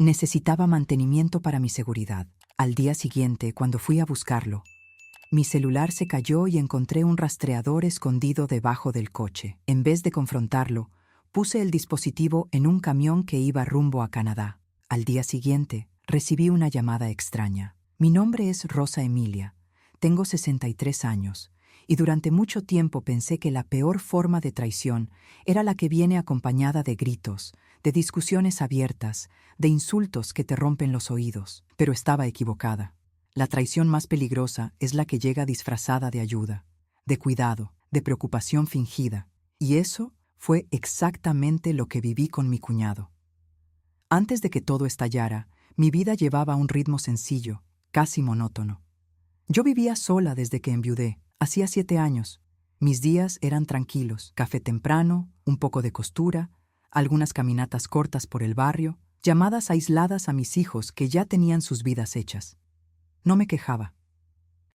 Necesitaba mantenimiento para mi seguridad. Al día siguiente, cuando fui a buscarlo, mi celular se cayó y encontré un rastreador escondido debajo del coche. En vez de confrontarlo, puse el dispositivo en un camión que iba rumbo a Canadá. Al día siguiente, recibí una llamada extraña. Mi nombre es Rosa Emilia. Tengo 63 años, y durante mucho tiempo pensé que la peor forma de traición era la que viene acompañada de gritos, de discusiones abiertas, de insultos que te rompen los oídos. Pero estaba equivocada. La traición más peligrosa es la que llega disfrazada de ayuda, de cuidado, de preocupación fingida. Y eso fue exactamente lo que viví con mi cuñado. Antes de que todo estallara, mi vida llevaba un ritmo sencillo, casi monótono. Yo vivía sola desde que enviudé, hacía 7 años. Mis días eran tranquilos, café temprano, un poco de costura, algunas caminatas cortas por el barrio, llamadas aisladas a mis hijos que ya tenían sus vidas hechas. No me quejaba.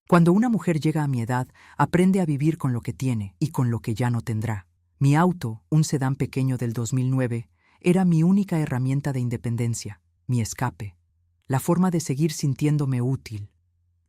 Cuando una mujer llega a mi edad, aprende a vivir con lo que tiene y con lo que ya no tendrá. Mi auto, un sedán pequeño del 2009, era mi única herramienta de independencia, mi escape, la forma de seguir sintiéndome útil.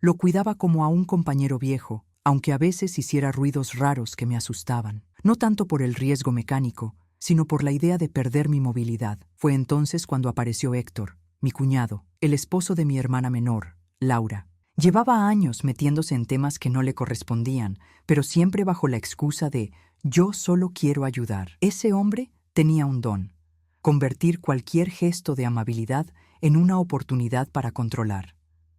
Lo cuidaba como a un compañero viejo, aunque a veces hiciera ruidos raros que me asustaban, no tanto por el riesgo mecánico, sino por la idea de perder mi movilidad. Fue entonces cuando apareció Héctor, mi cuñado, el esposo de mi hermana menor, Laura. Llevaba años metiéndose en temas que no le correspondían, pero siempre bajo la excusa de «yo solo quiero ayudar». Ese hombre tenía un don: convertir cualquier gesto de amabilidad en una oportunidad para controlar.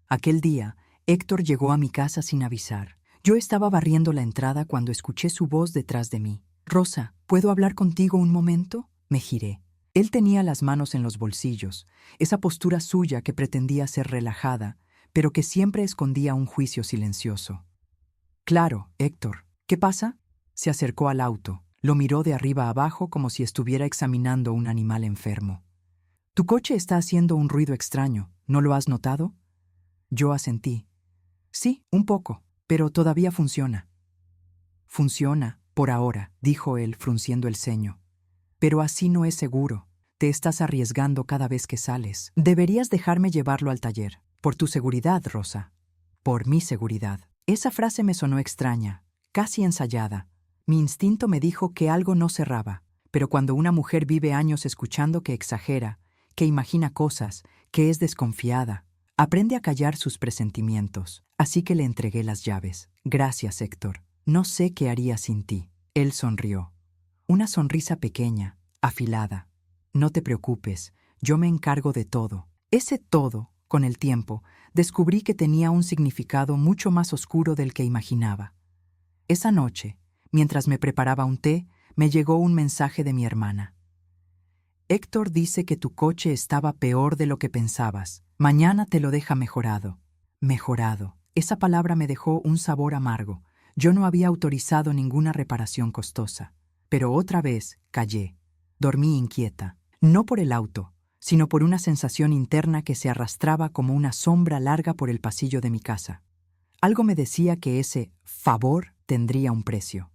Aquel día, Héctor llegó a mi casa sin avisar. Yo estaba barriendo la entrada cuando escuché su voz detrás de mí. «Rosa, ¿puedo hablar contigo un momento?». Me giré. Él tenía las manos en los bolsillos, esa postura suya que pretendía ser relajada, pero que siempre escondía un juicio silencioso. «Claro, Héctor. ¿Qué pasa?». Se acercó al auto. Lo miró de arriba abajo como si estuviera examinando un animal enfermo. «Tu coche está haciendo un ruido extraño. ¿No lo has notado?». Yo asentí. «Sí, un poco, pero todavía funciona». «Funciona, por ahora», dijo él, frunciendo el ceño. «Pero así no es seguro. Te estás arriesgando cada vez que sales. Deberías dejarme llevarlo al taller. Por tu seguridad, Rosa. Por mi seguridad». Esa frase me sonó extraña, casi ensayada. Mi instinto me dijo que algo no cerraba, pero cuando una mujer vive años escuchando que exagera, que imagina cosas, que es desconfiada, aprende a callar sus presentimientos. Así que le entregué las llaves. «Gracias, Héctor. No sé qué haría sin ti». Él sonrió. Una sonrisa pequeña, afilada. «No te preocupes, yo me encargo de todo». Ese todo, con el tiempo, descubrí que tenía un significado mucho más oscuro del que imaginaba. Esa noche, mientras me preparaba un té, me llegó un mensaje de mi hermana. «Héctor dice que tu coche estaba peor de lo que pensabas. Mañana te lo deja mejorado». Mejorado. Esa palabra me dejó un sabor amargo. Yo no había autorizado ninguna reparación costosa. Pero otra vez callé. Dormí inquieta. No por el auto, sino por una sensación interna que se arrastraba como una sombra larga por el pasillo de mi casa. Algo me decía que ese favor tendría un precio.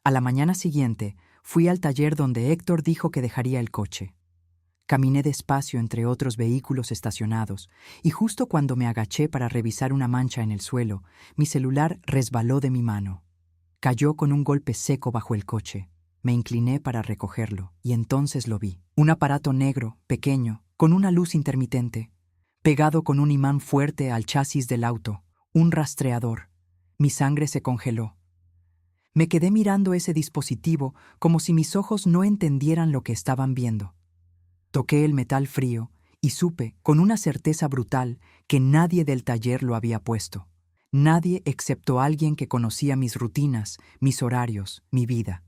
A la mañana siguiente, fui al taller donde Héctor dijo que dejaría el coche. Caminé despacio entre otros vehículos estacionados, y justo cuando me agaché para revisar una mancha en el suelo, mi celular resbaló de mi mano. Cayó con un golpe seco bajo el coche. Me incliné para recogerlo, y entonces lo vi. Un aparato negro, pequeño, con una luz intermitente, pegado con un imán fuerte al chasis del auto, un rastreador. Mi sangre se congeló. Me quedé mirando ese dispositivo como si mis ojos no entendieran lo que estaban viendo. Toqué el metal frío y supe, con una certeza brutal, que nadie del taller lo había puesto. Nadie excepto alguien que conocía mis rutinas, mis horarios, mi vida.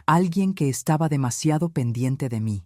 Alguien que estaba demasiado pendiente de mí.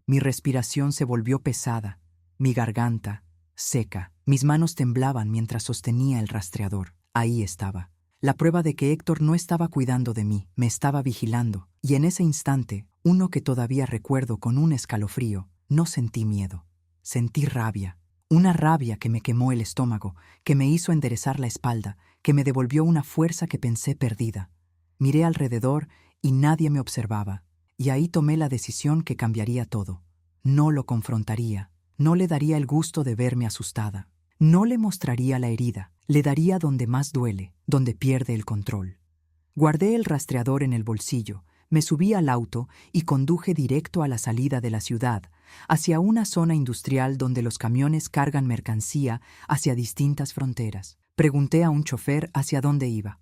Mi respiración se volvió pesada, mi garganta seca. Mis manos temblaban mientras sostenía el rastreador. Ahí estaba. La prueba de que Héctor no estaba cuidando de mí, me estaba vigilando. Y en ese instante, uno que todavía recuerdo con un escalofrío, no sentí miedo. Sentí rabia. Una rabia que me quemó el estómago, que me hizo enderezar la espalda, que me devolvió una fuerza que pensé perdida. Miré alrededor y nadie me observaba. Y ahí tomé la decisión que cambiaría todo. No lo confrontaría. No le daría el gusto de verme asustada. No le mostraría la herida. Le daría donde más duele, donde pierde el control. Guardé el rastreador en el bolsillo, me subí al auto y conduje directo a la salida de la ciudad, hacia una zona industrial donde los camiones cargan mercancía hacia distintas fronteras. Pregunté a un chofer hacia dónde iba.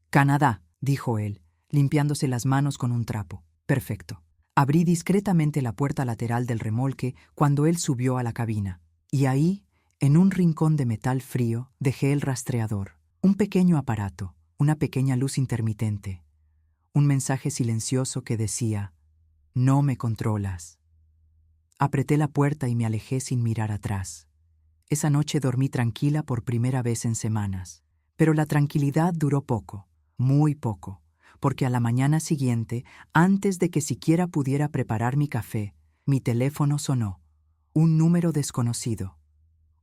Canadá, dijo él, limpiándose las manos con un trapo. Perfecto. Abrí discretamente la puerta lateral del remolque cuando él subió a la cabina. Y ahí, en un rincón de metal frío, dejé el rastreador. Un pequeño aparato, una pequeña luz intermitente. Un mensaje silencioso que decía: «No me controlas». Apreté la puerta y me alejé sin mirar atrás. Esa noche dormí tranquila por primera vez en semanas. Pero la tranquilidad duró poco, muy poco, porque a la mañana siguiente, antes de que siquiera pudiera preparar mi café, mi teléfono sonó. Un número desconocido.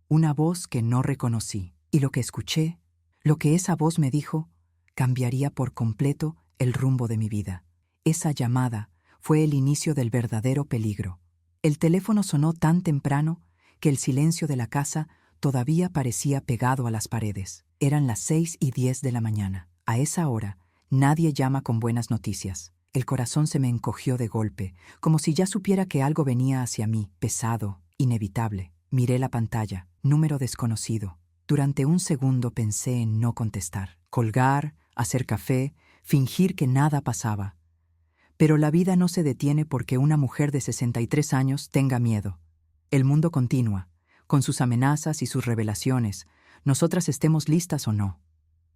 Una voz que no reconocí. Y lo que escuché, lo que esa voz me dijo, cambiaría por completo el rumbo de mi vida. Esa llamada fue el inicio del verdadero peligro. El teléfono sonó tan temprano que el silencio de la casa todavía parecía pegado a las paredes. Eran las 6:10 de la mañana. A esa hora, nadie llama con buenas noticias. El corazón se me encogió de golpe, como si ya supiera que algo venía hacia mí, pesado, inevitable. Miré la pantalla, número desconocido. Durante un segundo pensé en no contestar, colgar, hacer café, fingir que nada pasaba. Pero la vida no se detiene porque una mujer de 63 años tenga miedo. El mundo continúa, con sus amenazas y sus revelaciones, nosotras estemos listas o no.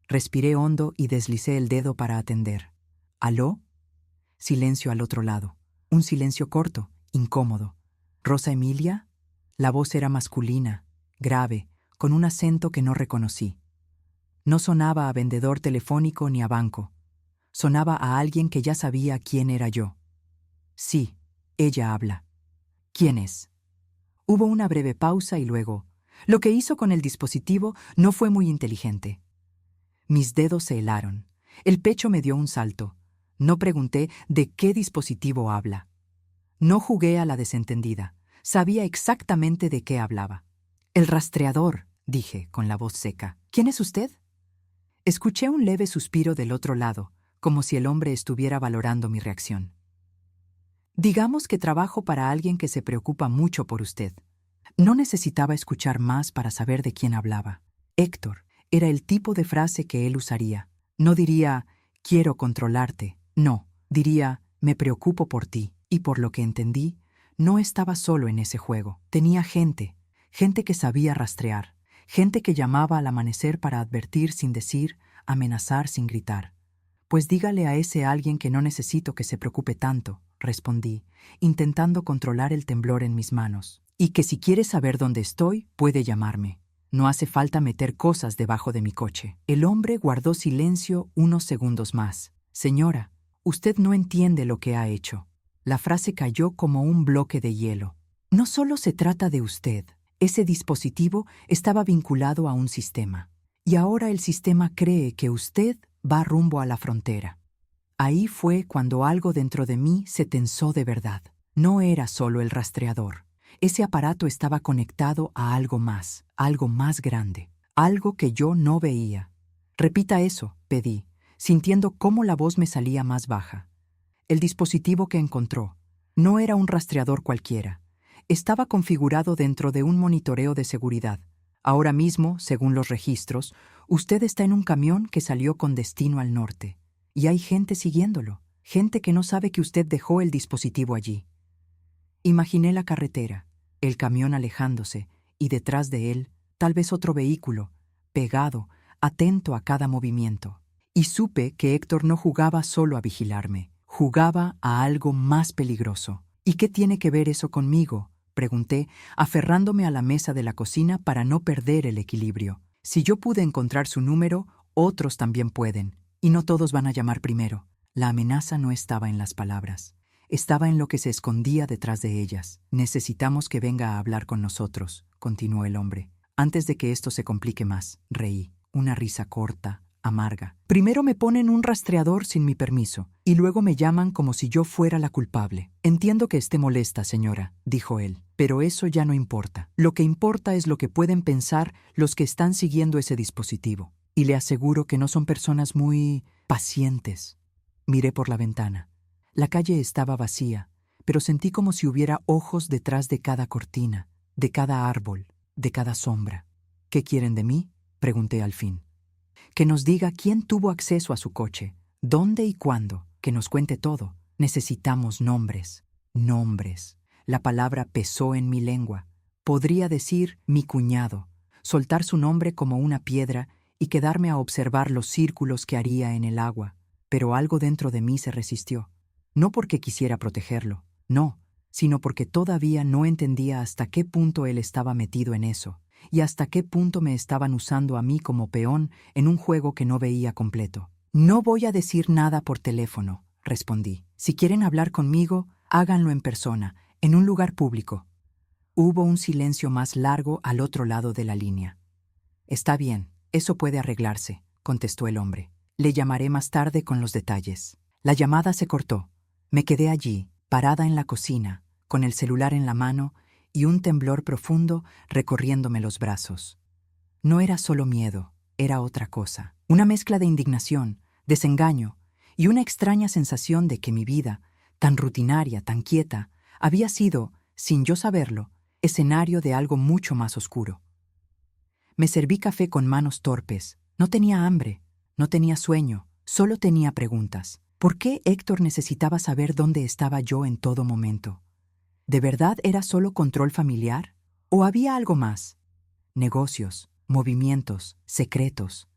Respiré hondo y deslicé el dedo para atender. ¿Aló? Silencio al otro lado. Un silencio corto, incómodo. ¿Rosa Emilia? La voz era masculina, grave, con un acento que no reconocí. No sonaba a vendedor telefónico ni a banco. Sonaba a alguien que ya sabía quién era yo. Sí, ella habla. ¿Quién es? Hubo una breve pausa y luego, lo que hizo con el dispositivo no fue muy inteligente. Mis dedos se helaron. El pecho me dio un salto. No pregunté de qué dispositivo habla. No jugué a la desentendida. Sabía exactamente de qué hablaba. El rastreador, dije con la voz seca. ¿Quién es usted? Escuché un leve suspiro del otro lado, como si el hombre estuviera valorando mi reacción. Digamos que trabajo para alguien que se preocupa mucho por usted. No necesitaba escuchar más para saber de quién hablaba. Héctor era el tipo de frase que él usaría. No diría, quiero controlarte. No, diría, me preocupo por ti. Y por lo que entendí, no estaba solo en ese juego. Tenía gente que sabía rastrear, gente que llamaba al amanecer para advertir sin decir, amenazar sin gritar. Pues dígale a ese alguien que no necesito que se preocupe tanto, respondí, intentando controlar el temblor en mis manos. Y que si quiere saber dónde estoy, puede llamarme. No hace falta meter cosas debajo de mi coche. El hombre guardó silencio unos segundos más. Señora, usted no entiende lo que ha hecho. La frase cayó como un bloque de hielo. No solo se trata de usted. Ese dispositivo estaba vinculado a un sistema. Y ahora el sistema cree que usted va rumbo a la frontera. Ahí fue cuando algo dentro de mí se tensó de verdad. No era solo el rastreador. Ese aparato estaba conectado a algo más grande, algo que yo no veía. Repita eso, pedí, sintiendo cómo la voz me salía más baja. El dispositivo que encontró no era un rastreador cualquiera. Estaba configurado dentro de un monitoreo de seguridad. Ahora mismo, según los registros, usted está en un camión que salió con destino al norte. Y hay gente siguiéndolo, gente que no sabe que usted dejó el dispositivo allí. Imaginé la carretera, el camión alejándose, y detrás de él, tal vez otro vehículo, pegado, atento a cada movimiento. Y supe que Héctor no jugaba solo a vigilarme, jugaba a algo más peligroso. ¿Y qué tiene que ver eso conmigo?, pregunté, aferrándome a la mesa de la cocina para no perder el equilibrio. Si yo pude encontrar su número, otros también pueden, y no todos van a llamar primero. La amenaza no estaba en las palabras. Estaba en lo que se escondía detrás de ellas. Necesitamos que venga a hablar con nosotros, continuó el hombre. Antes de que esto se complique más, reí. Una risa corta, amarga. Primero me ponen un rastreador sin mi permiso, y luego me llaman como si yo fuera la culpable. Entiendo que esté molesta, señora, dijo él, pero eso ya no importa. Lo que importa es lo que pueden pensar los que están siguiendo ese dispositivo. Y le aseguro que no son personas muy pacientes. Miré por la ventana. La calle estaba vacía, pero sentí como si hubiera ojos detrás de cada cortina, de cada árbol, de cada sombra. ¿Qué quieren de mí?, pregunté al fin. Que nos diga quién tuvo acceso a su coche, dónde y cuándo, que nos cuente todo. Necesitamos nombres. Nombres. La palabra pesó en mi lengua. Podría decir mi cuñado, soltar su nombre como una piedra y quedarme a observar los círculos que haría en el agua, pero algo dentro de mí se resistió. No porque quisiera protegerlo, no, sino porque todavía no entendía hasta qué punto él estaba metido en eso, y hasta qué punto me estaban usando a mí como peón en un juego que no veía completo. No voy a decir nada por teléfono, respondí. Si quieren hablar conmigo, háganlo en persona, en un lugar público. Hubo un silencio más largo al otro lado de la línea. Está bien, eso puede arreglarse, contestó el hombre. Le llamaré más tarde con los detalles. La llamada se cortó. Me quedé allí, parada en la cocina, con el celular en la mano y un temblor profundo recorriéndome los brazos. No era solo miedo, era otra cosa. Una mezcla de indignación, desengaño y una extraña sensación de que mi vida, tan rutinaria, tan quieta, había sido, sin yo saberlo, escenario de algo mucho más oscuro. Me serví café con manos torpes. No tenía hambre, no tenía sueño, solo tenía preguntas. ¿Por qué Héctor necesitaba saber dónde estaba yo en todo momento? ¿De verdad era solo control familiar? ¿O había algo más? Negocios, movimientos, secretos.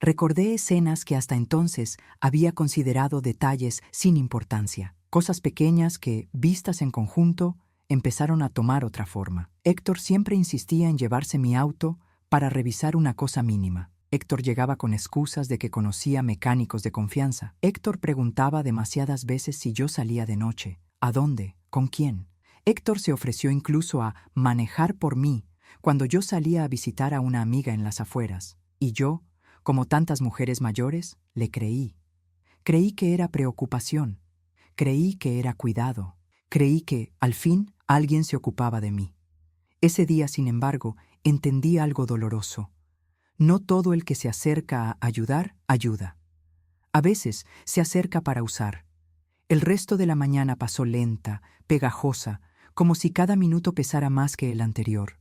Recordé escenas que hasta entonces había considerado detalles sin importancia, cosas pequeñas que, vistas en conjunto, empezaron a tomar otra forma. Héctor siempre insistía en llevarse mi auto para revisar una cosa mínima. Héctor llegaba con excusas de que conocía mecánicos de confianza. Héctor preguntaba demasiadas veces si yo salía de noche, a dónde, con quién. Héctor se ofreció incluso a manejar por mí cuando yo salía a visitar a una amiga en las afueras. Y yo, como tantas mujeres mayores, le creí. Creí que era preocupación. Creí que era cuidado. Creí que, al fin, alguien se ocupaba de mí. Ese día, sin embargo, entendí algo doloroso. No todo el que se acerca a ayudar, ayuda. A veces se acerca para usar. El resto de la mañana pasó lenta, pegajosa, como si cada minuto pesara más que el anterior.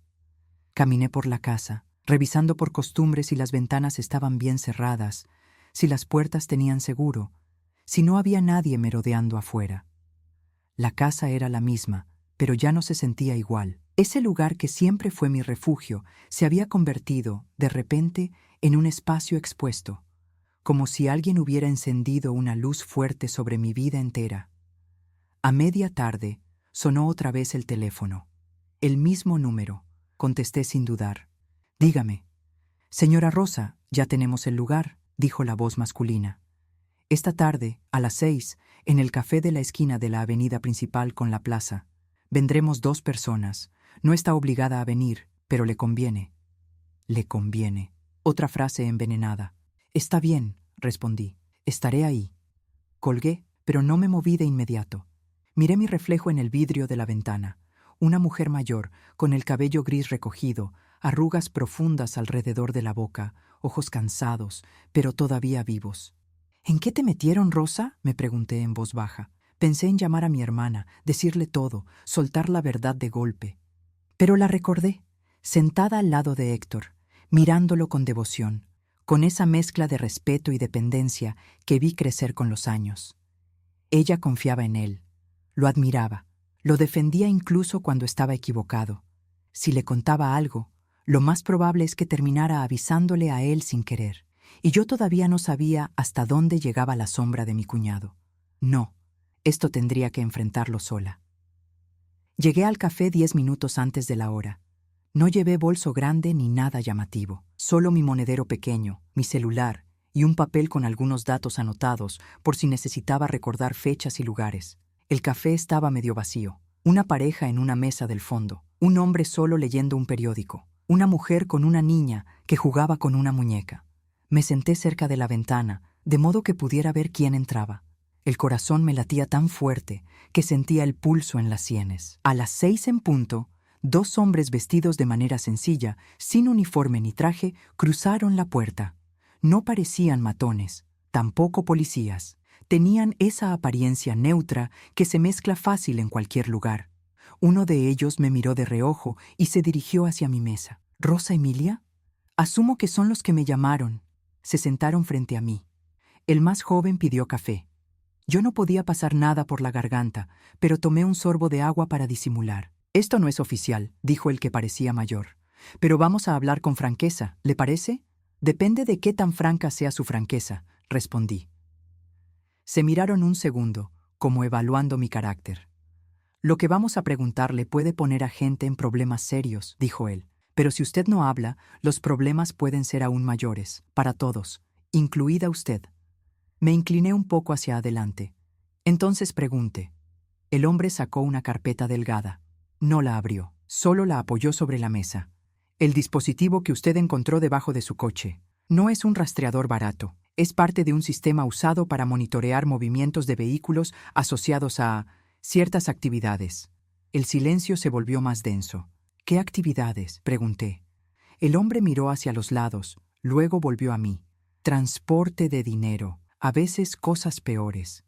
Caminé por la casa, revisando por costumbre si las ventanas estaban bien cerradas, si las puertas tenían seguro, si no había nadie merodeando afuera. La casa era la misma, pero ya no se sentía igual. Ese lugar que siempre fue mi refugio se había convertido, de repente, en un espacio expuesto, como si alguien hubiera encendido una luz fuerte sobre mi vida entera. A media tarde, sonó otra vez el teléfono. El mismo número. Contesté sin dudar. Dígame. Señora Rosa, ya tenemos el lugar, dijo la voz masculina. Esta tarde, a las 6, en el café de la esquina de la avenida principal con la plaza. Vendremos 2 personas. No está obligada a venir, pero le conviene. Le conviene. Otra frase envenenada. Está bien, respondí. Estaré ahí. Colgué, pero no me moví de inmediato. Miré mi reflejo en el vidrio de la ventana. Una mujer mayor, con el cabello gris recogido, arrugas profundas alrededor de la boca, ojos cansados, pero todavía vivos. ¿En qué te metieron, Rosa?, me pregunté en voz baja. Pensé en llamar a mi hermana, decirle todo, soltar la verdad de golpe. Pero la recordé, sentada al lado de Héctor, mirándolo con devoción, con esa mezcla de respeto y dependencia que vi crecer con los años. Ella confiaba en él, lo admiraba, lo defendía incluso cuando estaba equivocado. Si le contaba algo, lo más probable es que terminara avisándole a él sin querer, y yo todavía no sabía hasta dónde llegaba la sombra de mi cuñado. No, esto tendría que enfrentarlo sola. Llegué al café 10 minutos antes de la hora. No llevé bolso grande ni nada llamativo, solo mi monedero pequeño, mi celular y un papel con algunos datos anotados por si necesitaba recordar fechas y lugares. El café estaba medio vacío. Una pareja en una mesa del fondo, un hombre solo leyendo un periódico, una mujer con una niña que jugaba con una muñeca. Me senté cerca de la ventana, de modo que pudiera ver quién entraba. El corazón me latía tan fuerte que sentía el pulso en las sienes. A las 6 en punto, 2 hombres vestidos de manera sencilla, sin uniforme ni traje, cruzaron la puerta. No parecían matones, tampoco policías. Tenían esa apariencia neutra que se mezcla fácil en cualquier lugar. Uno de ellos me miró de reojo y se dirigió hacia mi mesa. ¿Rosa Emilia? Asumo que son los que me llamaron. Se sentaron frente a mí. El más joven pidió café. Yo no podía pasar nada por la garganta, pero tomé un sorbo de agua para disimular. Esto no es oficial, dijo el que parecía mayor. Pero vamos a hablar con franqueza, ¿le parece? Depende de qué tan franca sea su franqueza, respondí. Se miraron un segundo, como evaluando mi carácter. Lo que vamos a preguntarle puede poner a gente en problemas serios, dijo él. Pero si usted no habla, los problemas pueden ser aún mayores, para todos, incluida usted. Me incliné un poco hacia adelante. Entonces pregunté. El hombre sacó una carpeta delgada. No la abrió, solo la apoyó sobre la mesa. El dispositivo que usted encontró debajo de su coche no es un rastreador barato. Es parte de un sistema usado para monitorear movimientos de vehículos asociados a ciertas actividades. El silencio se volvió más denso. ¿Qué actividades?, pregunté. El hombre miró hacia los lados, luego volvió a mí. Transporte de dinero, a veces cosas peores.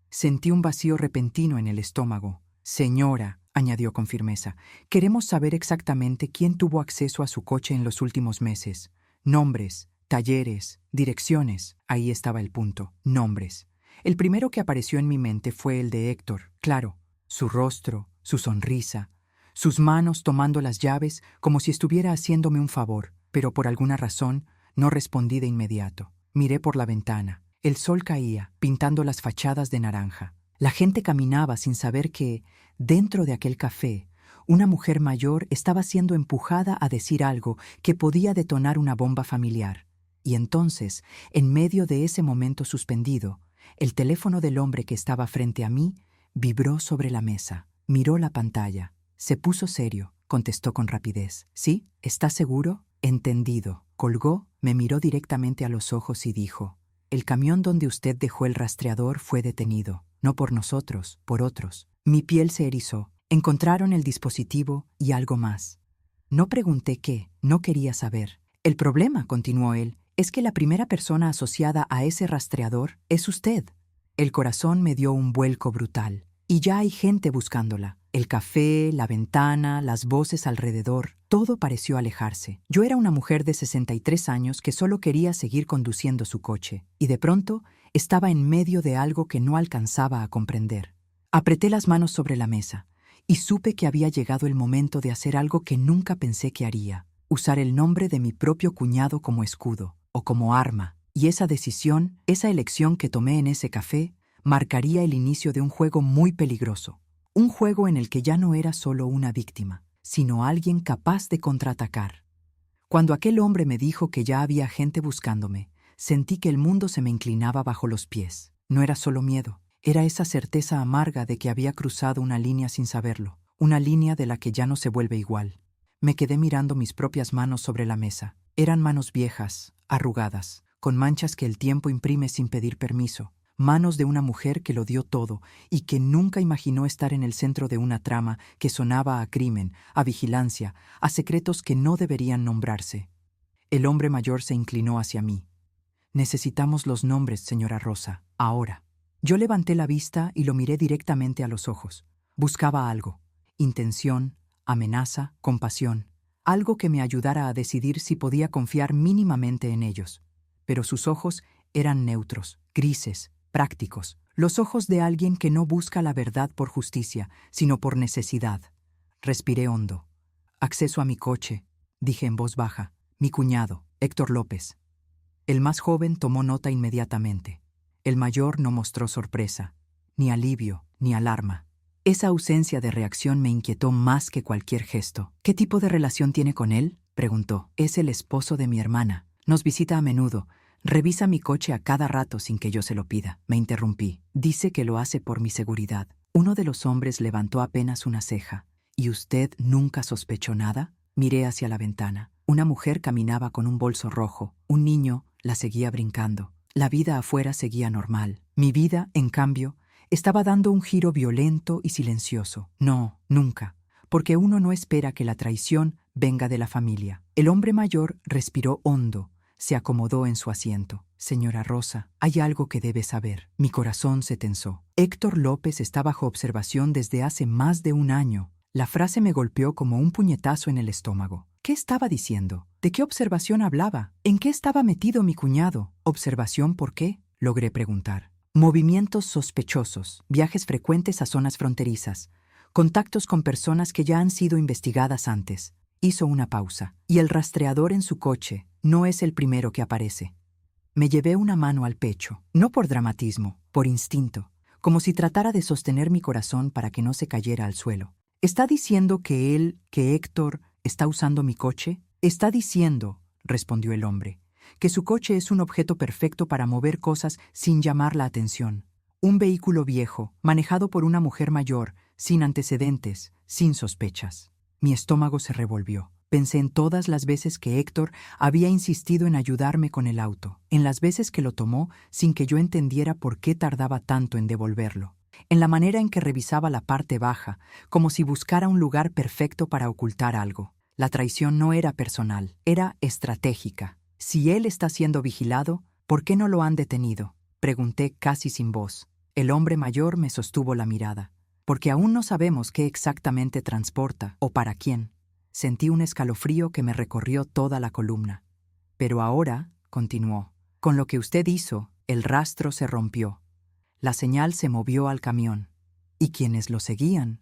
Sentí un vacío repentino en el estómago. Señora, añadió con firmeza, queremos saber exactamente quién tuvo acceso a su coche en los últimos meses. Nombres, talleres, direcciones. Ahí estaba el punto. Nombres. El primero que apareció en mi mente fue el de Héctor. Claro, su rostro, su sonrisa, sus manos tomando las llaves como si estuviera haciéndome un favor, pero por alguna razón no respondí de inmediato. Miré por la ventana. El sol caía, pintando las fachadas de naranja. La gente caminaba sin saber que, dentro de aquel café, una mujer mayor estaba siendo empujada a decir algo que podía detonar una bomba familiar. Y entonces, en medio de ese momento suspendido, el teléfono del hombre que estaba frente a mí vibró sobre la mesa. Miró la pantalla. Se puso serio, contestó con rapidez. ¿Sí? ¿Está seguro? Entendido. Colgó, me miró directamente a los ojos y dijo: el camión donde usted dejó el rastreador fue detenido. No por nosotros, por otros. Mi piel se erizó. Encontraron el dispositivo y algo más. No pregunté qué, no quería saber. El problema, continuó él, es que la primera persona asociada a ese rastreador es usted. El corazón me dio un vuelco brutal. Y ya hay gente buscándola. El café, la ventana, las voces alrededor, todo pareció alejarse. Yo era una mujer de 63 años que solo quería seguir conduciendo su coche, y de pronto estaba en medio de algo que no alcanzaba a comprender. Apreté las manos sobre la mesa, y supe que había llegado el momento de hacer algo que nunca pensé que haría: usar el nombre de mi propio cuñado como escudo, o como arma. Y esa decisión, esa elección que tomé en ese café, marcaría el inicio de un juego muy peligroso. Un juego en el que ya no era solo una víctima, sino alguien capaz de contraatacar. Cuando aquel hombre me dijo que ya había gente buscándome, sentí que el mundo se me inclinaba bajo los pies. No era solo miedo, era esa certeza amarga de que había cruzado una línea sin saberlo, una línea de la que ya no se vuelve igual. Me quedé mirando mis propias manos sobre la mesa. Eran manos viejas, arrugadas, con manchas que el tiempo imprime sin pedir permiso. Manos de una mujer que lo dio todo y que nunca imaginó estar en el centro de una trama que sonaba a crimen, a vigilancia, a secretos que no deberían nombrarse. El hombre mayor se inclinó hacia mí. Necesitamos los nombres, señora Rosa, ahora. Yo levanté la vista y lo miré directamente a los ojos. Buscaba algo: intención, amenaza, compasión. Algo que me ayudara a decidir si podía confiar mínimamente en ellos. Pero sus ojos eran neutros, grises, prácticos, los ojos de alguien que no busca la verdad por justicia, sino por necesidad. Respiré hondo. Acceso a mi coche, dije en voz baja. Mi cuñado, Héctor López. El más joven tomó nota inmediatamente. El mayor no mostró sorpresa, ni alivio, ni alarma. Esa ausencia de reacción me inquietó más que cualquier gesto. ¿Qué tipo de relación tiene con él?, preguntó. Es el esposo de mi hermana. Nos visita a menudo. Revisa mi coche a cada rato sin que yo se lo pida. Me interrumpí. Dice que lo hace por mi seguridad. Uno de los hombres levantó apenas una ceja. ¿Y usted nunca sospechó nada? Miré hacia la ventana. Una mujer caminaba con un bolso rojo. Un niño La seguía brincando. La vida afuera seguía normal. Mi vida, en cambio, estaba dando un giro violento y silencioso. No, nunca, porque uno no espera que la traición venga de la familia. El hombre mayor respiró hondo, se acomodó en su asiento. Señora Rosa, hay algo que debe saber. Mi corazón se tensó. Héctor López está bajo observación desde hace más de un año. La frase me golpeó como un puñetazo en el estómago. ¿Qué estaba diciendo? ¿De qué observación hablaba? ¿En qué estaba metido mi cuñado? ¿Observación por qué? Logré preguntar. Movimientos sospechosos, viajes frecuentes a zonas fronterizas, contactos con personas que ya han sido investigadas antes. Hizo una pausa. Y el rastreador en su coche no es el primero que aparece. Me llevé una mano al pecho, no por dramatismo, por instinto, como si tratara de sostener mi corazón para que no se cayera al suelo. ¿Está diciendo que Héctor, está usando mi coche? Está diciendo, respondió el hombre, que su coche es un objeto perfecto para mover cosas sin llamar la atención. Un vehículo viejo, manejado por una mujer mayor, sin antecedentes, sin sospechas. Mi estómago se revolvió. Pensé en todas las veces que Héctor había insistido en ayudarme con el auto, en las veces que lo tomó sin que yo entendiera por qué tardaba tanto en devolverlo, en la manera en que revisaba la parte baja, como si buscara un lugar perfecto para ocultar algo. La traición no era personal, era estratégica. Si él está siendo vigilado, ¿por qué no lo han detenido? Pregunté casi sin voz. El hombre mayor me sostuvo la mirada. Porque aún no sabemos qué exactamente transporta o para quién. Sentí un escalofrío que me recorrió toda la columna. Pero ahora, continuó, con lo que usted hizo, el rastro se rompió. La señal se movió al camión. Y quienes lo seguían,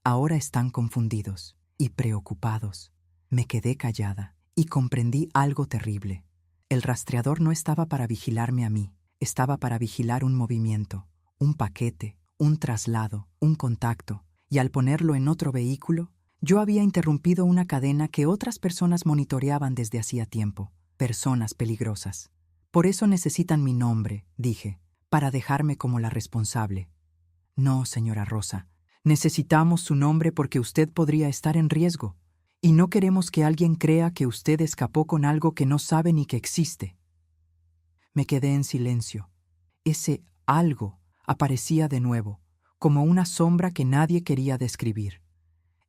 ahora están confundidos y preocupados. Me quedé callada y comprendí algo terrible. El rastreador no estaba para vigilarme a mí, estaba para vigilar un movimiento, un paquete, un traslado, un contacto, y al ponerlo en otro vehículo, yo había interrumpido una cadena que otras personas monitoreaban desde hacía tiempo, personas peligrosas. Por eso necesitan mi nombre, dije, para dejarme como la responsable. No, señora Rosa, necesitamos su nombre porque usted podría estar en riesgo, y no queremos que alguien crea que usted escapó con algo que no sabe ni que existe. Me quedé en silencio. Ese algo aparecía de nuevo, como una sombra que nadie quería describir.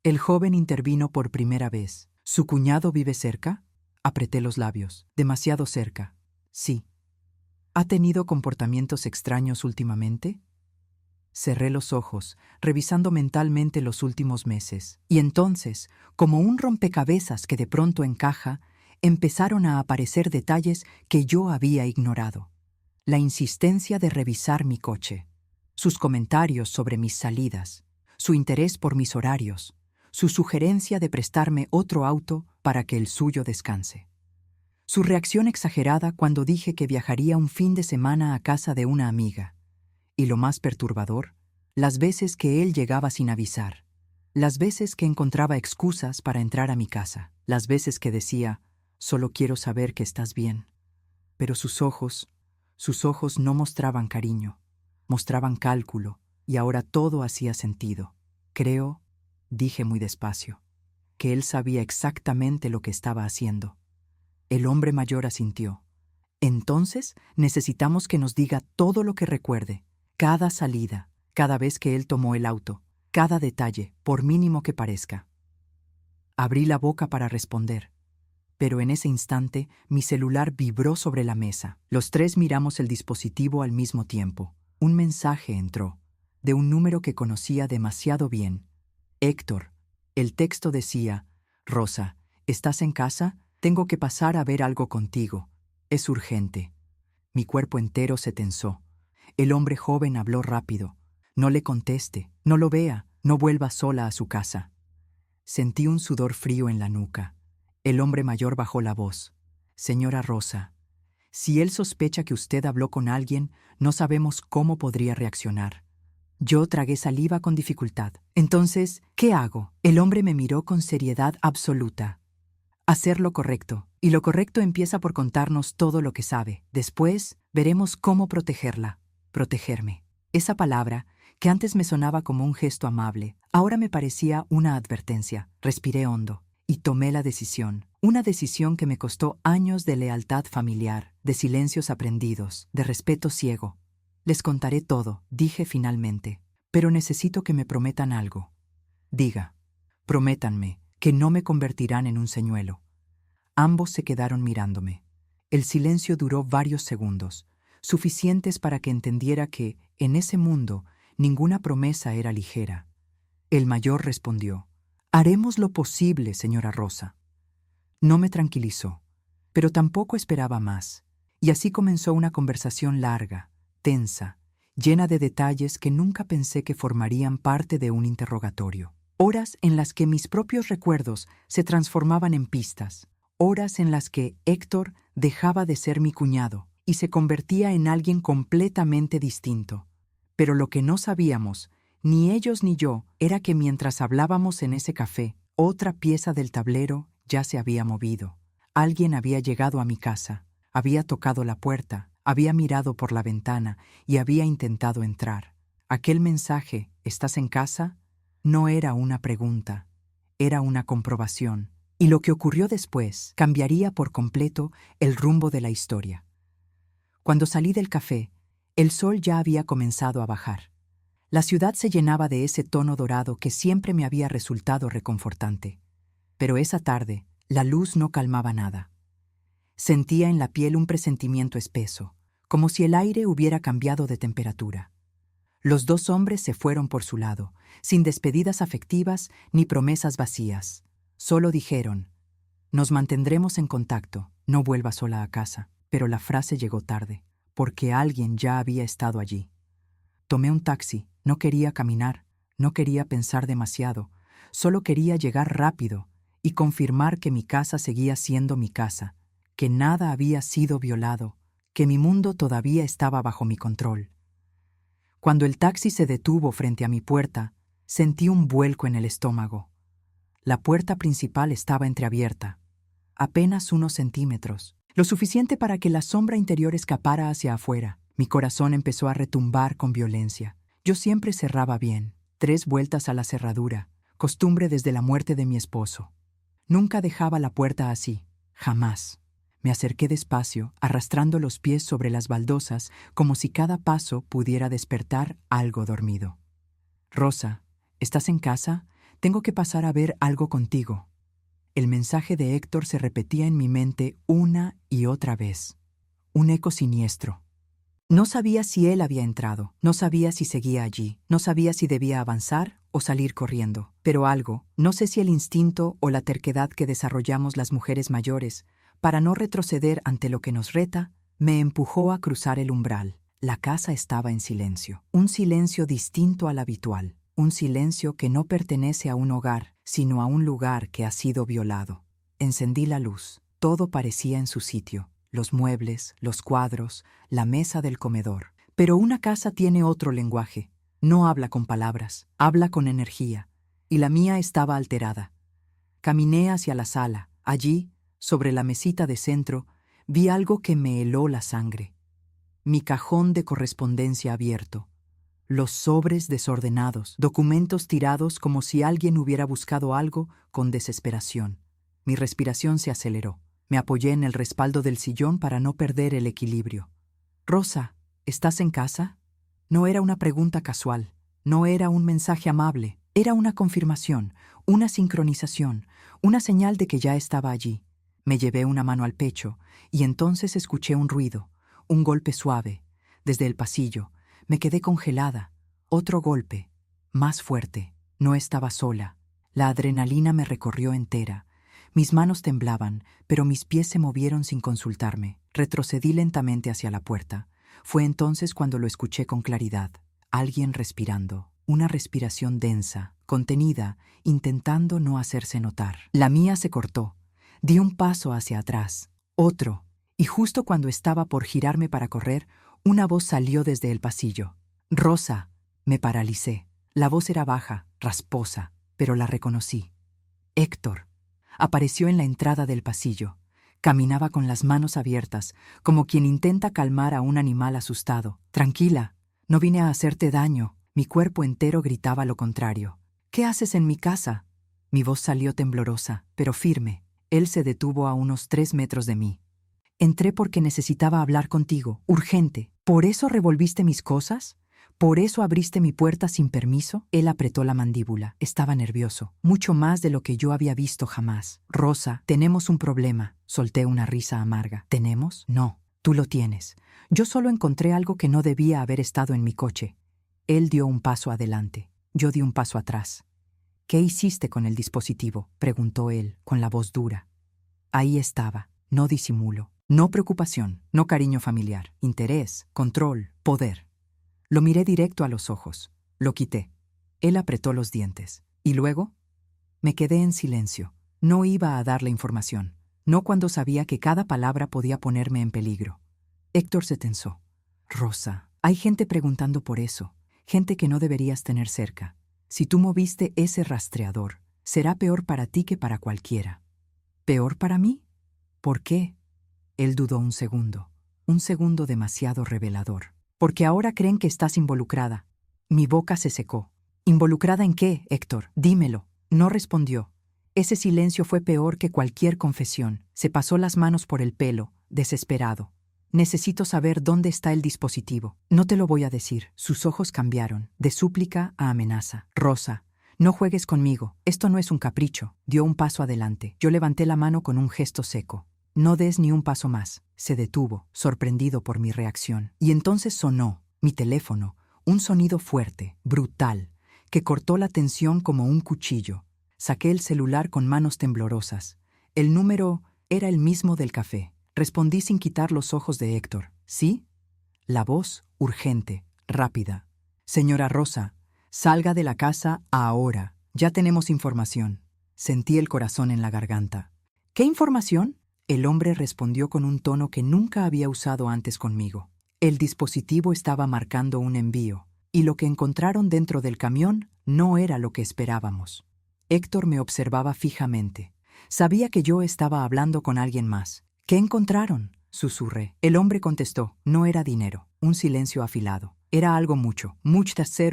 El joven intervino por primera vez. ¿Su cuñado vive cerca? Apreté los labios. Demasiado cerca. Sí. ¿Ha tenido comportamientos extraños últimamente? Cerré los ojos, revisando mentalmente los últimos meses. Y entonces, como un rompecabezas que de pronto encaja, empezaron a aparecer detalles que yo había ignorado. La insistencia de revisar mi coche, sus comentarios sobre mis salidas, su interés por mis horarios, su sugerencia de prestarme otro auto para que el suyo descanse. Su reacción exagerada cuando dije que viajaría un fin de semana a casa de una amiga. Y lo más perturbador, las veces que él llegaba sin avisar, las veces que encontraba excusas para entrar a mi casa, las veces que decía, solo quiero saber que estás bien. Pero sus ojos no mostraban cariño, mostraban cálculo, y ahora todo hacía sentido. Creo, dije muy despacio, que él sabía exactamente lo que estaba haciendo. El hombre mayor asintió. Entonces necesitamos que nos diga todo lo que recuerde, cada salida, cada vez que él tomó el auto, cada detalle, por mínimo que parezca. Abrí la boca para responder, pero en ese instante mi celular vibró sobre la mesa. Los tres miramos el dispositivo al mismo tiempo. Un mensaje entró, de un número que conocía demasiado bien. Héctor. El texto decía, Rosa, ¿estás en casa? Tengo que pasar a ver algo contigo. Es urgente. Mi cuerpo entero se tensó. El hombre joven habló rápido. No le conteste, no lo vea, no vuelva sola a su casa. Sentí un sudor frío en la nuca. El hombre mayor bajó la voz. Señora Rosa, si él sospecha que usted habló con alguien, no sabemos cómo podría reaccionar. Yo tragué saliva con dificultad. Entonces, ¿qué hago? El hombre me miró con seriedad absoluta. Hacer lo correcto. Y lo correcto empieza por contarnos todo lo que sabe. Después, veremos cómo protegerla. Protegerme. Esa palabra, que antes me sonaba como un gesto amable, ahora me parecía una advertencia. Respiré hondo. Y tomé la decisión. Una decisión que me costó años de lealtad familiar, de silencios aprendidos, de respeto ciego. Les contaré todo, dije finalmente. Pero necesito que me prometan algo. Diga, prométanme que no me convertirán en un señuelo. Ambos se quedaron mirándome. El silencio duró varios segundos, suficientes para que entendiera que, en ese mundo, ninguna promesa era ligera. El mayor respondió: «Haremos lo posible, señora Rosa». No me tranquilizó, pero tampoco esperaba más, y así comenzó una conversación larga, tensa, llena de detalles que nunca pensé que formarían parte de un interrogatorio. Horas en las que mis propios recuerdos se transformaban en pistas, horas en las que Héctor dejaba de ser mi cuñado y se convertía en alguien completamente distinto. Pero lo que no sabíamos, ni ellos ni yo, era que mientras hablábamos en ese café, otra pieza del tablero ya se había movido. Alguien había llegado a mi casa, había tocado la puerta, había mirado por la ventana y había intentado entrar. Aquel mensaje, «¿Estás en casa?», no era una pregunta, era una comprobación. Y lo que ocurrió después cambiaría por completo el rumbo de la historia. Cuando salí del café, el sol ya había comenzado a bajar. La ciudad se llenaba de ese tono dorado que siempre me había resultado reconfortante. Pero esa tarde, la luz no calmaba nada. Sentía en la piel un presentimiento espeso, como si el aire hubiera cambiado de temperatura. Los dos hombres se fueron por su lado, sin despedidas afectivas ni promesas vacías. Solo dijeron: «Nos mantendremos en contacto, no vuelva sola a casa». Pero la frase llegó tarde, porque alguien ya había estado allí. Tomé un taxi, no quería caminar, no quería pensar demasiado, solo quería llegar rápido y confirmar que mi casa seguía siendo mi casa, que nada había sido violado, que mi mundo todavía estaba bajo mi control. Cuando el taxi se detuvo frente a mi puerta, sentí un vuelco en el estómago. La puerta principal estaba entreabierta, apenas unos centímetros, lo suficiente para que la sombra interior escapara hacia afuera. Mi corazón empezó a retumbar con violencia. Yo siempre cerraba bien, 3 vueltas a la cerradura, costumbre desde la muerte de mi esposo. Nunca dejaba la puerta así, jamás. Me acerqué despacio, arrastrando los pies sobre las baldosas, como si cada paso pudiera despertar algo dormido. «Rosa, ¿estás en casa? Tengo que pasar a ver algo contigo». El mensaje de Héctor se repetía en mi mente una y otra vez. Un eco siniestro. No sabía si él había entrado, no sabía si seguía allí, no sabía si debía avanzar o salir corriendo. Pero algo, no sé si el instinto o la terquedad que desarrollamos las mujeres mayores, para no retroceder ante lo que nos reta, me empujó a cruzar el umbral. La casa estaba en silencio, un silencio distinto al habitual, un silencio que no pertenece a un hogar, sino a un lugar que ha sido violado. Encendí la luz, todo parecía en su sitio, los muebles, los cuadros, la mesa del comedor. Pero una casa tiene otro lenguaje, no habla con palabras, habla con energía, y la mía estaba alterada. Caminé hacia la sala. Allí, sobre la mesita de centro, vi algo que me heló la sangre. Mi cajón de correspondencia abierto, los sobres desordenados, documentos tirados como si alguien hubiera buscado algo con desesperación. Mi respiración se aceleró. Me apoyé en el respaldo del sillón para no perder el equilibrio. «Rosa, ¿estás en casa?». No era una pregunta casual, no era un mensaje amable, era una confirmación, una sincronización, una señal de que ya estaba allí. Me llevé una mano al pecho y entonces escuché un ruido, un golpe suave. Desde el pasillo, me quedé congelada. Otro golpe, más fuerte. No estaba sola. La adrenalina me recorrió entera. Mis manos temblaban, pero mis pies se movieron sin consultarme. Retrocedí lentamente hacia la puerta. Fue entonces cuando lo escuché con claridad. Alguien respirando, una respiración densa, contenida, intentando no hacerse notar. La mía se cortó. Di un paso hacia atrás, otro, y justo cuando estaba por girarme para correr, una voz salió desde el pasillo. «Rosa». Me paralicé. La voz era baja, rasposa, pero la reconocí. Héctor. Apareció en la entrada del pasillo. Caminaba con las manos abiertas, como quien intenta calmar a un animal asustado. «Tranquila, no vine a hacerte daño». Mi cuerpo entero gritaba lo contrario. «¿Qué haces en mi casa?». Mi voz salió temblorosa, pero firme. Él se detuvo a unos 3 metros de mí. Entré porque necesitaba hablar contigo, urgente. ¿Por eso revolviste mis cosas? ¿Por eso abriste mi puerta sin permiso? Él apretó la mandíbula. Estaba nervioso, mucho más de lo que yo había visto jamás. Rosa, tenemos un problema. Solté una risa amarga. ¿Tenemos? No, tú lo tienes. Yo solo encontré algo que no debía haber estado en mi coche. Él dio un paso adelante. Yo di un paso atrás. ¿Qué hiciste con el dispositivo?, preguntó él, con la voz dura. Ahí estaba, no disimulo. No preocupación, no cariño familiar, interés, control, poder. Lo miré directo a los ojos. Lo quité. Él apretó los dientes. ¿Y luego? Me quedé en silencio. No iba a darle información. No cuando sabía que cada palabra podía ponerme en peligro. Héctor se tensó. Rosa, hay gente preguntando por eso. Gente que no deberías tener cerca. Si tú moviste ese rastreador, será peor para ti que para cualquiera. ¿Peor para mí? ¿Por qué? Él dudó un segundo demasiado revelador. Porque ahora creen que estás involucrada. Mi boca se secó. ¿Involucrada en qué, Héctor? Dímelo. No respondió. Ese silencio fue peor que cualquier confesión. Se pasó las manos por el pelo, desesperado. Necesito saber dónde está el dispositivo. No te lo voy a decir. Sus ojos cambiaron, de súplica a amenaza. Rosa, no juegues conmigo. Esto no es un capricho. Dio un paso adelante. Yo levanté la mano con un gesto seco. No des ni un paso más. Se detuvo, sorprendido por mi reacción. Y entonces sonó, mi teléfono, un sonido fuerte, brutal, que cortó la tensión como un cuchillo. Saqué el celular con manos temblorosas. El número era el mismo del café. Respondí sin quitar los ojos de Héctor. ¿Sí? La voz, urgente, rápida. Señora Rosa, salga de la casa ahora. Ya tenemos información. Sentí el corazón en la garganta. ¿Qué información? El hombre respondió con un tono que nunca había usado antes conmigo. El dispositivo estaba marcando un envío, y lo que encontraron dentro del camión no era lo que esperábamos. Héctor me observaba fijamente. Sabía que yo estaba hablando con alguien más. ¿Qué encontraron?, susurré. El hombre contestó. No era dinero. Un silencio afilado. Era algo mucho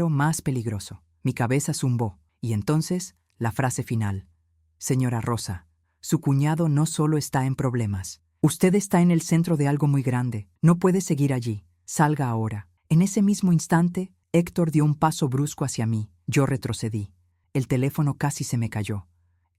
más peligroso. Mi cabeza zumbó. Y entonces, la frase final. Señora Rosa, su cuñado no solo está en problemas. Usted está en el centro de algo muy grande. No puede seguir allí. Salga ahora. En ese mismo instante, Héctor dio un paso brusco hacia mí. Yo retrocedí. El teléfono casi se me cayó.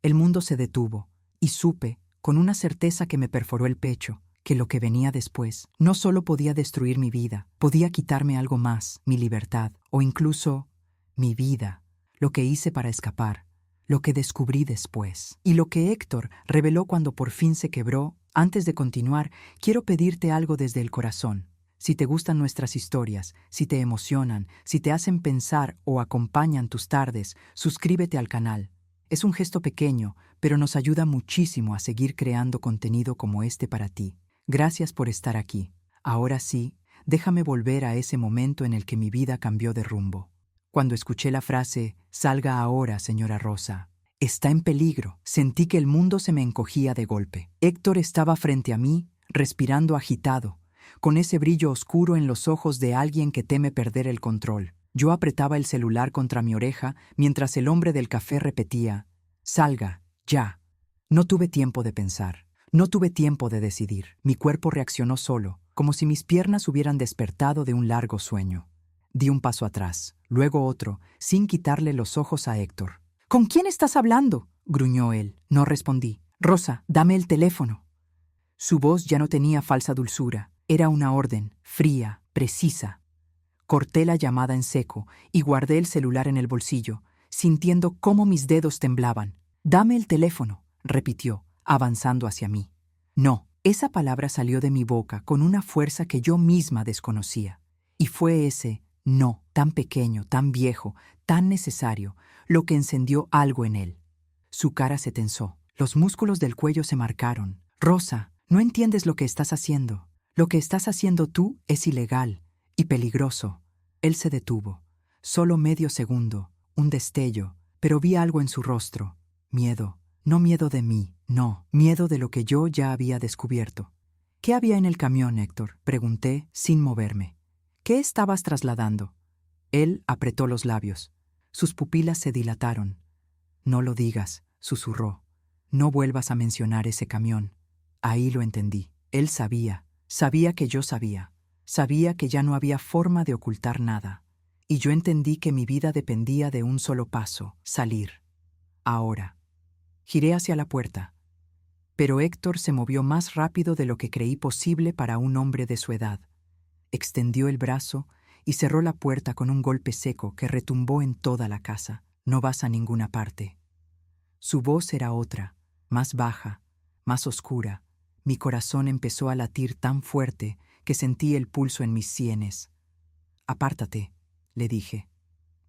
El mundo se detuvo. Y supe, con una certeza que me perforó el pecho, que lo que venía después no solo podía destruir mi vida, podía quitarme algo más, mi libertad, o incluso mi vida, lo que hice para escapar, lo que descubrí después. Y lo que Héctor reveló cuando por fin se quebró. Antes de continuar, quiero pedirte algo desde el corazón. Si te gustan nuestras historias, si te emocionan, si te hacen pensar o acompañan tus tardes, suscríbete al canal. Es un gesto pequeño, pero nos ayuda muchísimo a seguir creando contenido como este para ti. Gracias por estar aquí. Ahora sí, déjame volver a ese momento en el que mi vida cambió de rumbo. Cuando escuché la frase, salga ahora, señora Rosa, está en peligro, sentí que el mundo se me encogía de golpe. Héctor estaba frente a mí, respirando agitado, con ese brillo oscuro en los ojos de alguien que teme perder el control. Yo apretaba el celular contra mi oreja mientras el hombre del café repetía, salga, ya. No tuve tiempo de pensar, no tuve tiempo de decidir. Mi cuerpo reaccionó solo, como si mis piernas hubieran despertado de un largo sueño. Di un paso atrás, luego otro, sin quitarle los ojos a Héctor. ¿Con quién estás hablando?, gruñó él. No respondí. Rosa, dame el teléfono. Su voz ya no tenía falsa dulzura. Era una orden, fría, precisa. Corté la llamada en seco y guardé el celular en el bolsillo, sintiendo cómo mis dedos temblaban. Dame el teléfono, repitió, avanzando hacia mí. No, esa palabra salió de mi boca con una fuerza que yo misma desconocía. Y fue ese no, tan pequeño, tan viejo, tan necesario, lo que encendió algo en él. Su cara se tensó, los músculos del cuello se marcaron. Rosa, no entiendes lo que estás haciendo. Lo que estás haciendo tú es ilegal y peligroso. Él se detuvo. Solo medio segundo, un destello, pero vi algo en su rostro. Miedo. No miedo de mí, no, miedo de lo que yo ya había descubierto. ¿Qué había en el camión, Héctor?, pregunté, sin moverme. ¿Qué estabas trasladando? Él apretó los labios. Sus pupilas se dilataron. No lo digas, susurró. No vuelvas a mencionar ese camión. Ahí lo entendí. Él sabía que yo sabía. Sabía que ya no había forma de ocultar nada. Y yo entendí que mi vida dependía de un solo paso: salir. Ahora. Giré hacia la puerta. Pero Héctor se movió más rápido de lo que creí posible para un hombre de su edad. Extendió el brazo y cerró la puerta con un golpe seco que retumbó en toda la casa. No vas a ninguna parte. Su voz era otra, más baja, más oscura. Mi corazón empezó a latir tan fuerte que sentí el pulso en mis sienes. Apártate, le dije.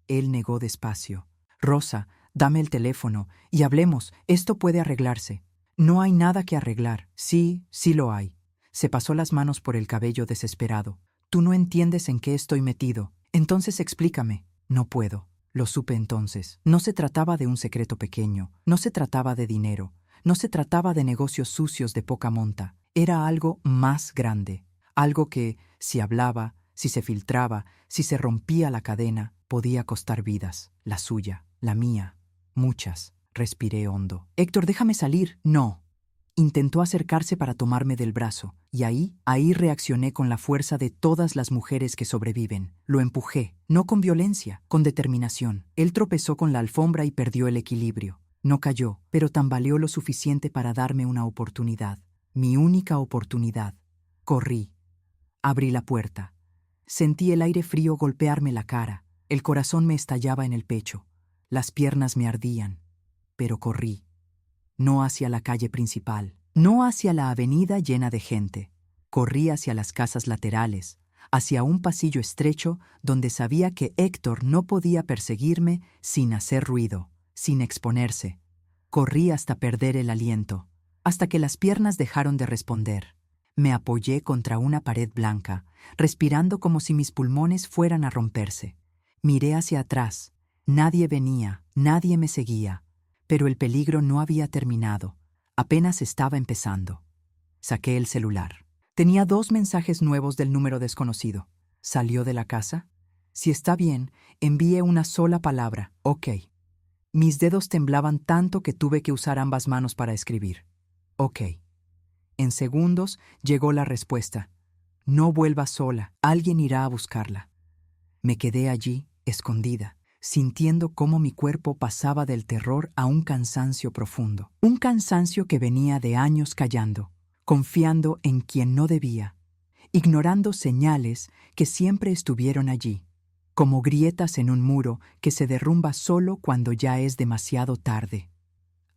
Él negó despacio. Rosa, dame el teléfono y hablemos. Esto puede arreglarse. No hay nada que arreglar. Sí, sí lo hay. Se pasó las manos por el cabello desesperado. Tú no entiendes en qué estoy metido. Entonces explícame. No puedo. Lo supe entonces. No se trataba de un secreto pequeño. No se trataba de dinero. No se trataba de negocios sucios de poca monta. Era algo más grande. Algo que, si hablaba, si se filtraba, si se rompía la cadena, podía costar vidas. La suya, la mía, muchas. Respiré hondo. Héctor, déjame salir. No. Intentó acercarse para tomarme del brazo, y ahí reaccioné con la fuerza de todas las mujeres que sobreviven. Lo empujé, no con violencia, con determinación. Él tropezó con la alfombra y perdió el equilibrio. No cayó, pero tambaleó lo suficiente para darme una oportunidad. Mi única oportunidad. Corrí. Abrí la puerta. Sentí el aire frío golpearme la cara. El corazón me estallaba en el pecho. Las piernas me ardían. Pero corrí. No hacia la calle principal, no hacia la avenida llena de gente. Corrí hacia las casas laterales, hacia un pasillo estrecho donde sabía que Héctor no podía perseguirme sin hacer ruido, sin exponerse. Corrí hasta perder el aliento, hasta que las piernas dejaron de responder. Me apoyé contra una pared blanca, respirando como si mis pulmones fueran a romperse. Miré hacia atrás. Nadie venía, nadie me seguía. Pero el peligro no había terminado. Apenas estaba empezando. Saqué el celular. Tenía 2 mensajes nuevos del número desconocido. ¿Salió de la casa? Si está bien, envíe una sola palabra. Ok. Mis dedos temblaban tanto que tuve que usar ambas manos para escribir. Ok. En segundos llegó la respuesta. No vuelva sola. Alguien irá a buscarla. Me quedé allí, escondida, sintiendo cómo mi cuerpo pasaba del terror a un cansancio profundo. Un cansancio que venía de años callando, confiando en quien no debía, ignorando señales que siempre estuvieron allí, como grietas en un muro que se derrumba solo cuando ya es demasiado tarde.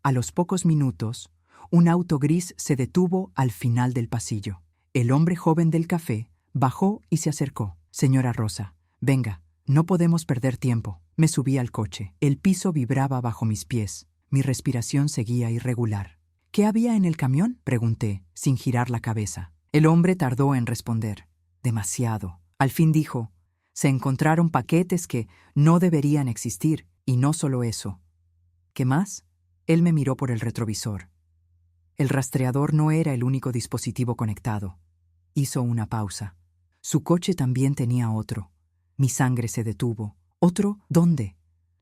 A los pocos minutos, un auto gris se detuvo al final del pasillo. El hombre joven del café bajó y se acercó. Señora Rosa, venga. No podemos perder tiempo. Me subí al coche. El piso vibraba bajo mis pies. Mi respiración seguía irregular. ¿Qué había en el camión?, pregunté, sin girar la cabeza. El hombre tardó en responder. Demasiado. Al fin dijo, se encontraron paquetes que no deberían existir, y no solo eso. ¿Qué más? Él me miró por el retrovisor. El rastreador no era el único dispositivo conectado. Hizo una pausa. Su coche también tenía otro. Mi sangre se detuvo. ¿Otro? ¿Dónde?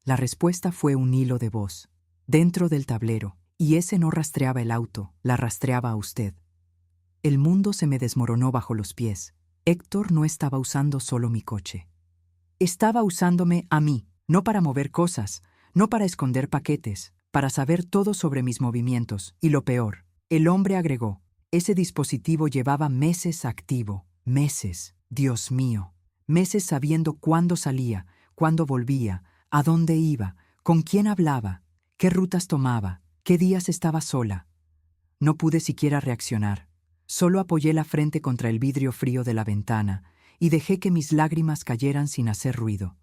La respuesta fue un hilo de voz. Dentro del tablero. Y ese no rastreaba el auto, la rastreaba a usted. El mundo se me desmoronó bajo los pies. Héctor no estaba usando solo mi coche. Estaba usándome a mí, no para mover cosas, no para esconder paquetes, para saber todo sobre mis movimientos. Y lo peor, el hombre agregó, ese dispositivo llevaba meses activo. Meses. Dios mío. Meses sabiendo cuándo salía, cuándo volvía, a dónde iba, con quién hablaba, qué rutas tomaba, qué días estaba sola. No pude siquiera reaccionar. Solo apoyé la frente contra el vidrio frío de la ventana y dejé que mis lágrimas cayeran sin hacer ruido.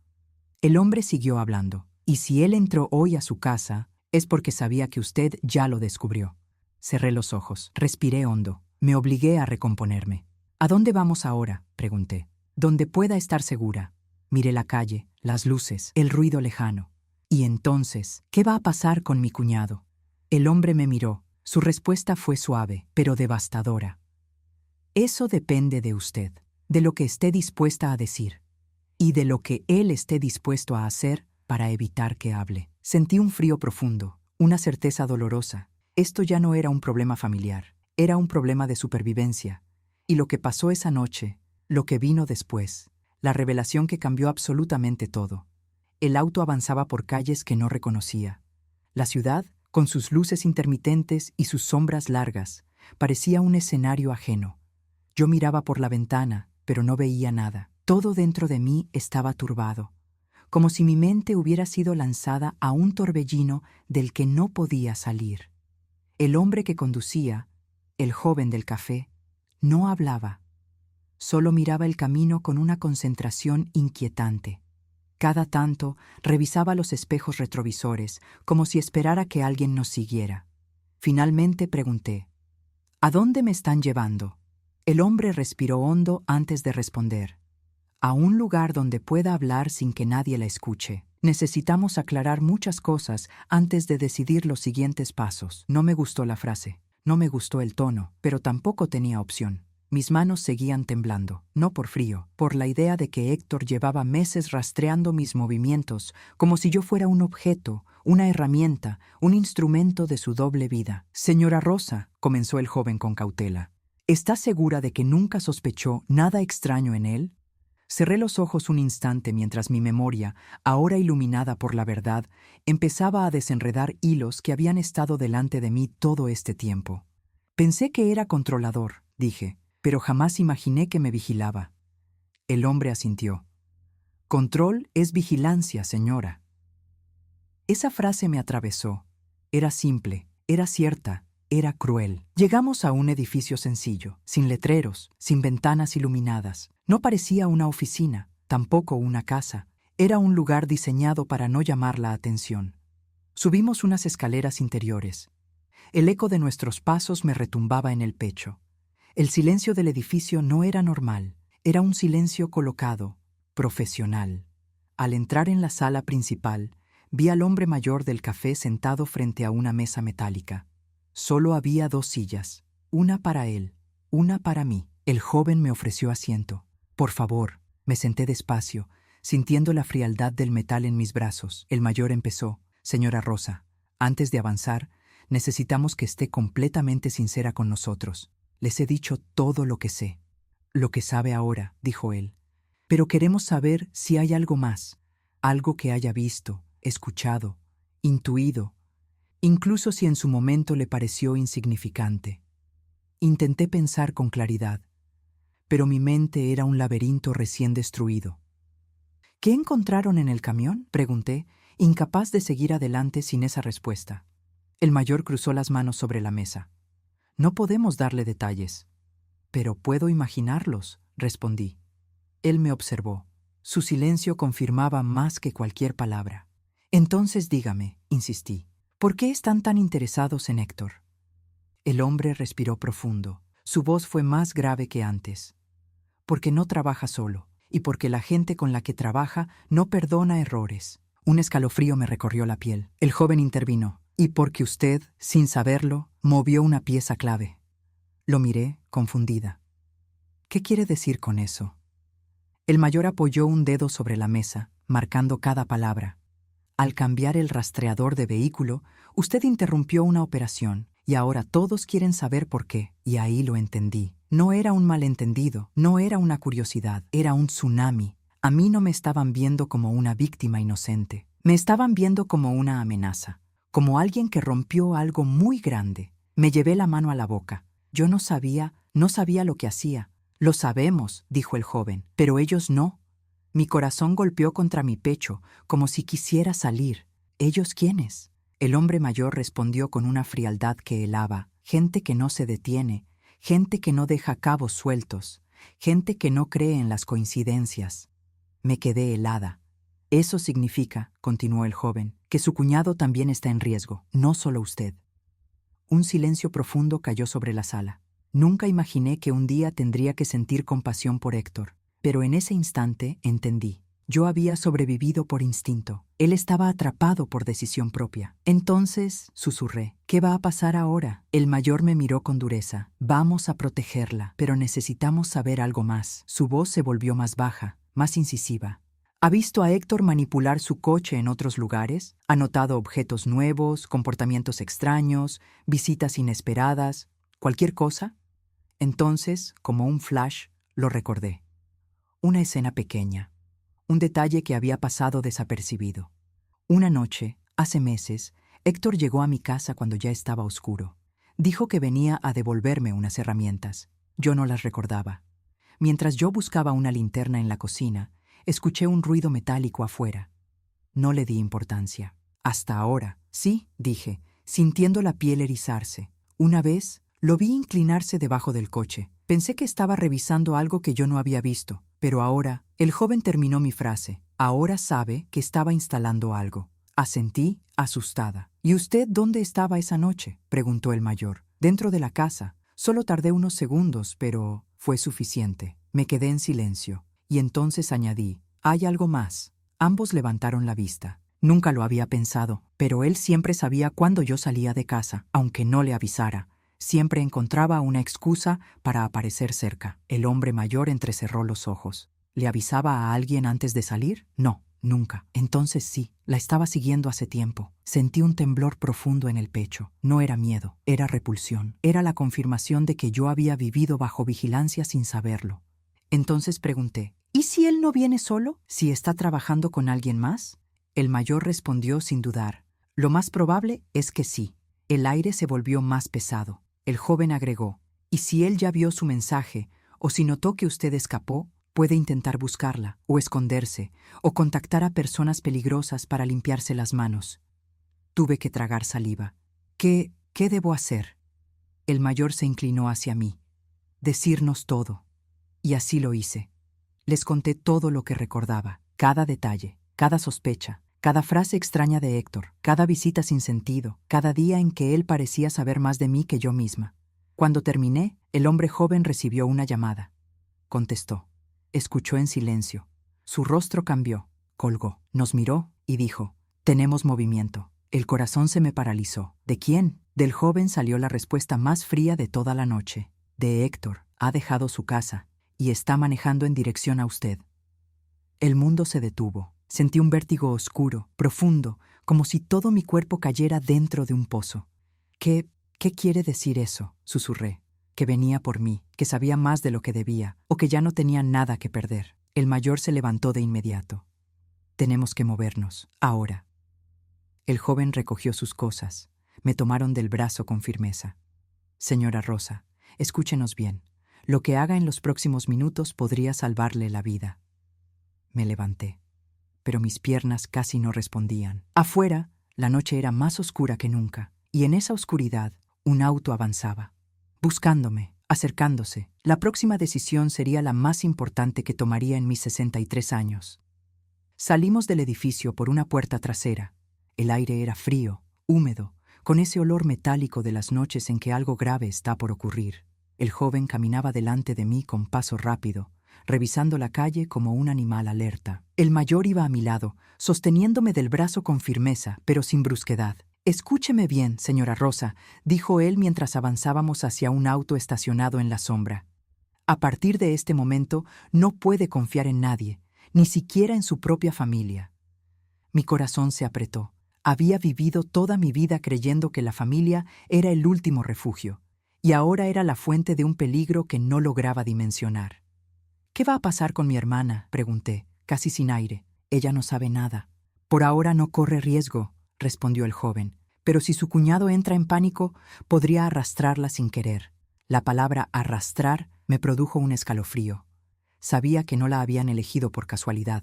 El hombre siguió hablando. Y si él entró hoy a su casa, es porque sabía que usted ya lo descubrió. Cerré los ojos, respiré hondo, me obligué a recomponerme. ¿A dónde vamos ahora?, pregunté. Donde pueda estar segura. Miré la calle, las luces, el ruido lejano. Y entonces, ¿qué va a pasar con mi cuñado? El hombre me miró. Su respuesta fue suave, pero devastadora. Eso depende de usted, de lo que esté dispuesta a decir, y de lo que él esté dispuesto a hacer para evitar que hable. Sentí un frío profundo, Una certeza dolorosa. Esto ya no era un problema familiar, era un problema de supervivencia. Y lo que pasó esa noche, lo que vino después, la revelación que cambió absolutamente todo. El auto avanzaba por calles que no reconocía. La ciudad, con sus luces intermitentes y sus sombras largas, parecía un escenario ajeno. Yo miraba por la ventana, pero no veía nada. Todo dentro de mí estaba turbado, como si mi mente hubiera sido lanzada a un torbellino del que no podía salir. El hombre que conducía, el joven del café, no hablaba. Solo miraba el camino con una concentración inquietante. Cada tanto revisaba los espejos retrovisores, como si esperara que alguien nos siguiera. Finalmente pregunté: ¿A dónde me están llevando? El hombre respiró hondo antes de responder: a un lugar donde pueda hablar sin que nadie la escuche. Necesitamos aclarar muchas cosas antes de decidir los siguientes pasos. No me gustó la frase, no me gustó el tono, pero tampoco tenía opción. Mis manos seguían temblando, no por frío, por la idea de que Héctor llevaba meses rastreando mis movimientos, como si yo fuera un objeto, una herramienta, un instrumento de su doble vida. Señora Rosa, comenzó el joven con cautela, ¿está segura de que nunca sospechó nada extraño en él? Cerré los ojos un instante mientras mi memoria, ahora iluminada por la verdad, empezaba a desenredar hilos que habían estado delante de mí todo este tiempo. Pensé que era controlador, dije, pero jamás imaginé que me vigilaba. El hombre asintió. Control es vigilancia, señora. Esa frase me atravesó. Era simple, era cierta, era cruel. Llegamos a un edificio sencillo, sin letreros, sin ventanas iluminadas. No parecía una oficina, tampoco una casa. Era un lugar diseñado para no llamar la atención. Subimos unas escaleras interiores. El eco de nuestros pasos me retumbaba en el pecho. El silencio del edificio no era normal, era un silencio colocado, profesional. Al entrar en la sala principal, vi al hombre mayor del café sentado frente a una mesa metálica. Solo había 2 sillas, una para él, una para mí. El joven me ofreció asiento. Por favor, me senté despacio, sintiendo la frialdad del metal en mis brazos. El mayor empezó: Señora Rosa, antes de avanzar, necesitamos que esté completamente sincera con nosotros. Les he dicho todo lo que sé. Lo que sabe ahora, dijo él. Pero queremos saber si hay algo más, algo que haya visto, escuchado, intuido, incluso si en su momento le pareció insignificante. Intenté pensar con claridad, pero mi mente era un laberinto recién destruido. ¿Qué encontraron en el camión?, pregunté, incapaz de seguir adelante sin esa respuesta. El mayor cruzó las manos sobre la mesa. No podemos darle detalles. Pero puedo imaginarlos, respondí. Él me observó. Su silencio confirmaba más que cualquier palabra. Entonces dígame, insistí, ¿por qué están tan interesados en Héctor? El hombre respiró profundo. Su voz fue más grave que antes. Porque no trabaja solo, y porque la gente con la que trabaja no perdona errores. Un escalofrío me recorrió la piel. El joven intervino. Y porque usted, sin saberlo, movió una pieza clave. Lo miré, confundida. ¿Qué quiere decir con eso? El mayor apoyó un dedo sobre la mesa, marcando cada palabra. Al cambiar el rastreador de vehículo, usted interrumpió una operación, y ahora todos quieren saber por qué, y ahí lo entendí. No era un malentendido, no era una curiosidad, era un tsunami. A mí no me estaban viendo como una víctima inocente, me estaban viendo como una amenaza, como alguien que rompió algo muy grande. Me llevé la mano a la boca. Yo no sabía lo que hacía. Lo sabemos, dijo el joven, pero ellos no. Mi corazón golpeó contra mi pecho, como si quisiera salir. ¿Ellos quiénes? El hombre mayor respondió con una frialdad que helaba. Gente que no se detiene, gente que no deja cabos sueltos, gente que no cree en las coincidencias. Me quedé helada. Eso significa, continuó el joven, que su cuñado también está en riesgo, no solo usted. Un silencio profundo cayó sobre la sala. Nunca imaginé que un día tendría que sentir compasión por Héctor, pero en ese instante entendí. Yo había sobrevivido por instinto. Él estaba atrapado por decisión propia. Entonces, susurré, ¿qué va a pasar ahora? El mayor me miró con dureza. Vamos a protegerla, pero necesitamos saber algo más. Su voz se volvió más baja, más incisiva. ¿Ha visto a Héctor manipular su coche en otros lugares? ¿Ha notado objetos nuevos, comportamientos extraños, visitas inesperadas, cualquier cosa? Entonces, como un flash, lo recordé. Una escena pequeña, un detalle que había pasado desapercibido. Una noche, hace meses, Héctor llegó a mi casa cuando ya estaba oscuro. Dijo que venía a devolverme unas herramientas. Yo no las recordaba. Mientras yo buscaba una linterna en la cocina, escuché un ruido metálico afuera. No le di importancia. Hasta ahora, sí, dije, sintiendo la piel erizarse. Una vez, lo vi inclinarse debajo del coche. Pensé que estaba revisando algo que yo no había visto, pero ahora, el joven terminó mi frase. Ahora sabe que estaba instalando algo. Asentí, asustada. ¿Y usted dónde estaba esa noche?, preguntó el mayor. Dentro de la casa. Solo tardé unos segundos, pero fue suficiente. Me quedé en silencio. Y entonces añadí, «¿Hay algo más?». Ambos levantaron la vista. Nunca lo había pensado, pero él siempre sabía cuándo yo salía de casa, aunque no le avisara. Siempre encontraba una excusa para aparecer cerca. El hombre mayor entrecerró los ojos. ¿Le avisaba a alguien antes de salir? No, nunca. Entonces sí, la estaba siguiendo hace tiempo. Sentí un temblor profundo en el pecho. No era miedo, era repulsión. Era la confirmación de que yo había vivido bajo vigilancia sin saberlo. Entonces pregunté, ¿y si él no viene solo? ¿Si está trabajando con alguien más? El mayor respondió sin dudar. Lo más probable es que sí. El aire se volvió más pesado. El joven agregó, ¿y si él ya vio su mensaje, o si notó que usted escapó, puede intentar buscarla, o esconderse, o contactar a personas peligrosas para limpiarse las manos? Tuve que tragar saliva. ¿Qué debo hacer? El mayor se inclinó hacia mí. Decirnos todo. Y así lo hice. Les conté todo lo que recordaba, cada detalle, cada sospecha, cada frase extraña de Héctor, cada visita sin sentido, cada día en que él parecía saber más de mí que yo misma. Cuando terminé, el hombre joven recibió una llamada. Contestó. Escuchó en silencio. Su rostro cambió, colgó, nos miró y dijo, «Tenemos movimiento». El corazón se me paralizó. ¿De quién? Del joven salió la respuesta más fría de toda la noche. De Héctor. Ha dejado su casa y está manejando en dirección a usted. El mundo se detuvo. Sentí un vértigo oscuro, profundo, como si todo mi cuerpo cayera dentro de un pozo. ¿Qué quiere decir eso?, susurré. Que venía por mí, que sabía más de lo que debía, o que ya no tenía nada que perder. El mayor se levantó de inmediato. Tenemos que movernos, ahora. El joven recogió sus cosas. Me tomaron del brazo con firmeza. Señora Rosa, escúchenos bien. Lo que haga en los próximos minutos podría salvarle la vida. Me levanté, pero mis piernas casi no respondían. Afuera, la noche era más oscura que nunca, y en esa oscuridad, un auto avanzaba, buscándome, acercándose. La próxima decisión sería la más importante que tomaría en mis 63 años. Salimos del edificio por una puerta trasera. El aire era frío, húmedo, con ese olor metálico de las noches en que algo grave está por ocurrir. El joven caminaba delante de mí con paso rápido, revisando la calle como un animal alerta. El mayor iba a mi lado, sosteniéndome del brazo con firmeza, pero sin brusquedad. «Escúcheme bien, señora Rosa», dijo él mientras avanzábamos hacia un auto estacionado en la sombra. «A partir de este momento no puede confiar en nadie, ni siquiera en su propia familia». Mi corazón se apretó. Había vivido toda mi vida creyendo que la familia era el último refugio, y ahora era la fuente de un peligro que no lograba dimensionar. «¿Qué va a pasar con mi hermana?», pregunté, casi sin aire. «Ella no sabe nada». «Por ahora no corre riesgo», respondió el joven, «pero si su cuñado entra en pánico, podría arrastrarla sin querer». La palabra arrastrar me produjo un escalofrío. Sabía que no la habían elegido por casualidad.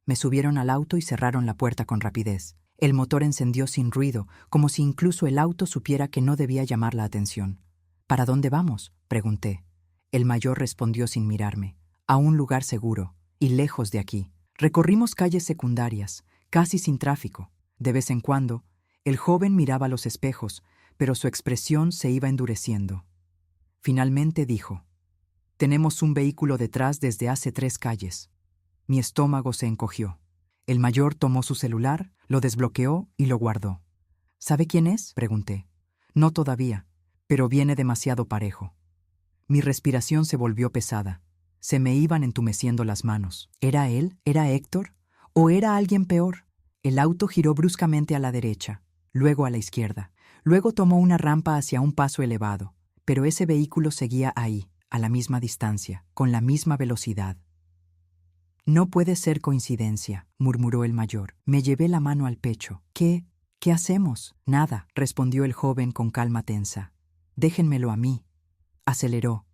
Me subieron al auto y cerraron la puerta con rapidez. El motor encendió sin ruido, como si incluso el auto supiera que no debía llamar la atención. «¿Para dónde vamos?», pregunté. El mayor respondió sin mirarme. «A un lugar seguro, y lejos de aquí». Recorrimos calles secundarias, casi sin tráfico. De vez en cuando, el joven miraba los espejos, pero su expresión se iba endureciendo. Finalmente dijo, «Tenemos un vehículo detrás desde hace 3 calles». Mi estómago se encogió. El mayor tomó su celular, lo desbloqueó y lo guardó. «¿Sabe quién es?», pregunté. «No todavía, pero viene demasiado parejo». Mi respiración se volvió pesada. Se me iban entumeciendo las manos. ¿Era él? ¿Era Héctor? ¿O era alguien peor? El auto giró bruscamente a la derecha, luego a la izquierda. Luego tomó una rampa hacia un paso elevado. Pero ese vehículo seguía ahí, a la misma distancia, con la misma velocidad. «No puede ser coincidencia», murmuró el mayor. Me llevé la mano al pecho. ¿Qué hacemos? Nada, respondió el joven con calma tensa. Déjenmelo a mí. Aceleró.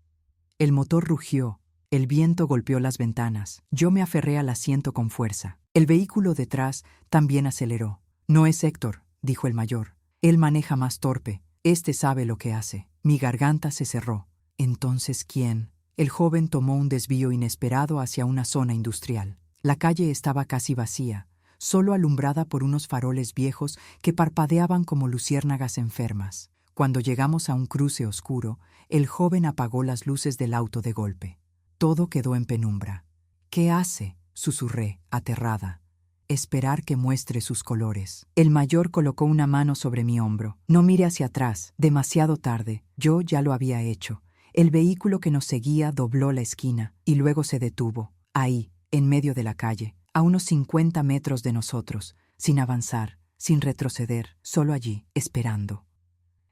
El motor rugió. El viento golpeó las ventanas. Yo me aferré al asiento con fuerza. El vehículo detrás también aceleró. No es Héctor, dijo el mayor. Él maneja más torpe. Este sabe lo que hace. Mi garganta se cerró. ¿Entonces quién? El joven tomó un desvío inesperado hacia una zona industrial. La calle estaba casi vacía, solo alumbrada por unos faroles viejos que parpadeaban como luciérnagas enfermas. Cuando llegamos a un cruce oscuro, el joven apagó las luces del auto de golpe. Todo quedó en penumbra. ¿Qué hace?, susurré, aterrada. Esperar que muestre sus colores. El mayor colocó una mano sobre mi hombro. No mire hacia atrás, demasiado tarde. Yo ya lo había hecho. El vehículo que nos seguía dobló la esquina y luego se detuvo, ahí, en medio de la calle, a unos 50 metros de nosotros, sin avanzar, sin retroceder, solo allí, esperando.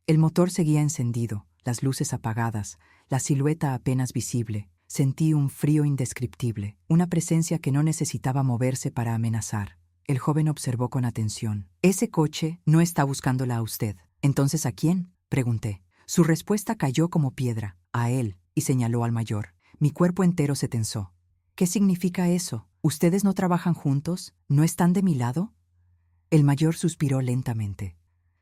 El motor seguía encendido, las luces apagadas, la silueta apenas visible. Sentí un frío indescriptible, una presencia que no necesitaba moverse para amenazar. El joven observó con atención. «Ese coche no está buscándola a usted. ¿Entonces a quién?», pregunté. Su respuesta cayó como piedra. «A él», y señaló al mayor. Mi cuerpo entero se tensó. «¿Qué significa eso? ¿Ustedes no trabajan juntos? ¿No están de mi lado?». El mayor suspiró lentamente.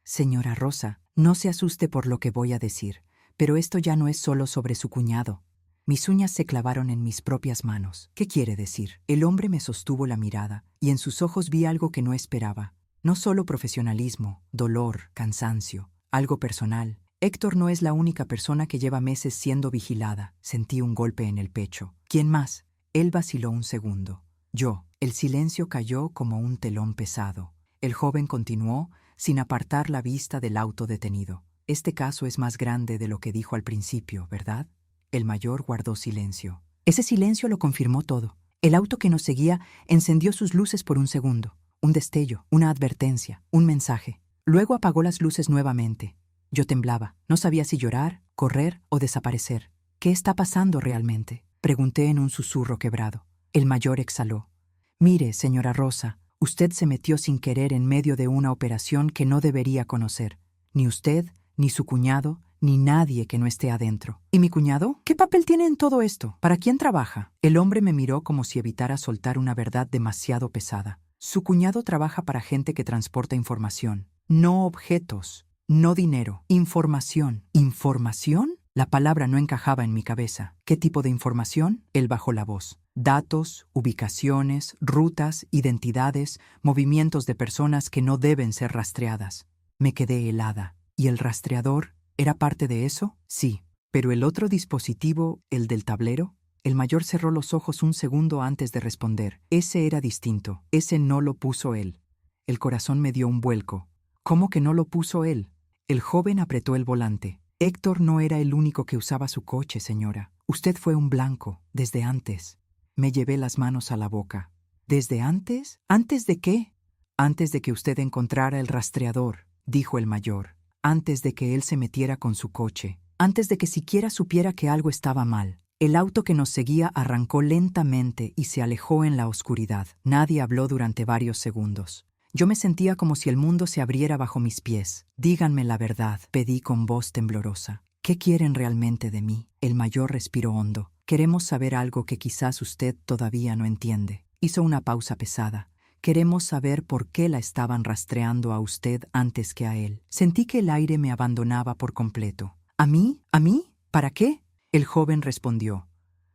«Señora Rosa, no se asuste por lo que voy a decir, pero esto ya no es solo sobre su cuñado». Mis uñas se clavaron en mis propias manos. ¿Qué quiere decir? El hombre me sostuvo la mirada, y en sus ojos vi algo que no esperaba. No solo profesionalismo, dolor, cansancio, algo personal. Héctor no es la única persona que lleva meses siendo vigilada. Sentí un golpe en el pecho. ¿Quién más? Él vaciló un segundo. Yo. El silencio cayó como un telón pesado. El joven continuó, sin apartar la vista del auto detenido. Este caso es más grande de lo que dijo al principio, ¿verdad? El mayor guardó silencio. Ese silencio lo confirmó todo. El auto que nos seguía encendió sus luces por un segundo. Un destello, una advertencia, un mensaje. Luego apagó las luces nuevamente. Yo temblaba. No sabía si llorar, correr o desaparecer. ¿Qué está pasando realmente?, pregunté en un susurro quebrado. El mayor exhaló. Mire, señora Rosa, usted se metió sin querer en medio de una operación que no debería conocer. Ni usted, ni su cuñado, ni nadie que no esté adentro. ¿Y mi cuñado? ¿Qué papel tiene en todo esto? ¿Para quién trabaja? El hombre me miró como si evitara soltar una verdad demasiado pesada. Su cuñado trabaja para gente que transporta información. No objetos, no dinero. Información. ¿Información? La palabra no encajaba en mi cabeza. ¿Qué tipo de información? Él bajó la voz. Datos, ubicaciones, rutas, identidades, movimientos de personas que no deben ser rastreadas. Me quedé helada. ¿Y el rastreador? ¿Era parte de eso? Sí. ¿Pero el otro dispositivo, el del tablero? El mayor cerró los ojos un segundo antes de responder. Ese era distinto. Ese no lo puso él. El corazón me dio un vuelco. ¿Cómo que no lo puso él? El joven apretó el volante. Héctor no era el único que usaba su coche, señora. Usted fue un blanco, desde antes. Me llevé las manos a la boca. ¿Desde antes? ¿Antes de qué? Antes de que usted encontrara el rastreador, dijo el mayor. Antes de que él se metiera con su coche, antes de que siquiera supiera que algo estaba mal. El auto que nos seguía arrancó lentamente y se alejó en la oscuridad. Nadie habló durante varios segundos. Yo me sentía como si el mundo se abriera bajo mis pies. Díganme la verdad, pedí con voz temblorosa. ¿Qué quieren realmente de mí? El mayor respiró hondo. Queremos saber algo que quizás usted todavía no entiende. Hizo una pausa pesada. Queremos saber por qué la estaban rastreando a usted antes que a él. Sentí que el aire me abandonaba por completo. ¿A mí? ¿A mí? ¿Para qué? El joven respondió.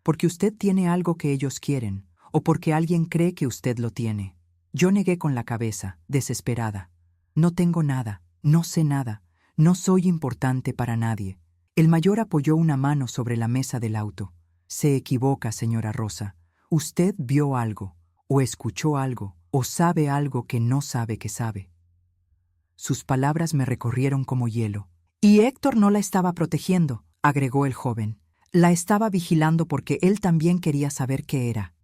Porque usted tiene algo que ellos quieren, o porque alguien cree que usted lo tiene. Yo negué con la cabeza, desesperada. No tengo nada, no sé nada, no soy importante para nadie. El mayor apoyó una mano sobre la mesa del auto. Se equivoca, señora Rosa. Usted vio algo, o escuchó algo, o sabe algo que no sabe que sabe. Sus palabras me recorrieron como hielo. Y Héctor no la estaba protegiendo, agregó el joven. La estaba vigilando porque él también quería saber qué era.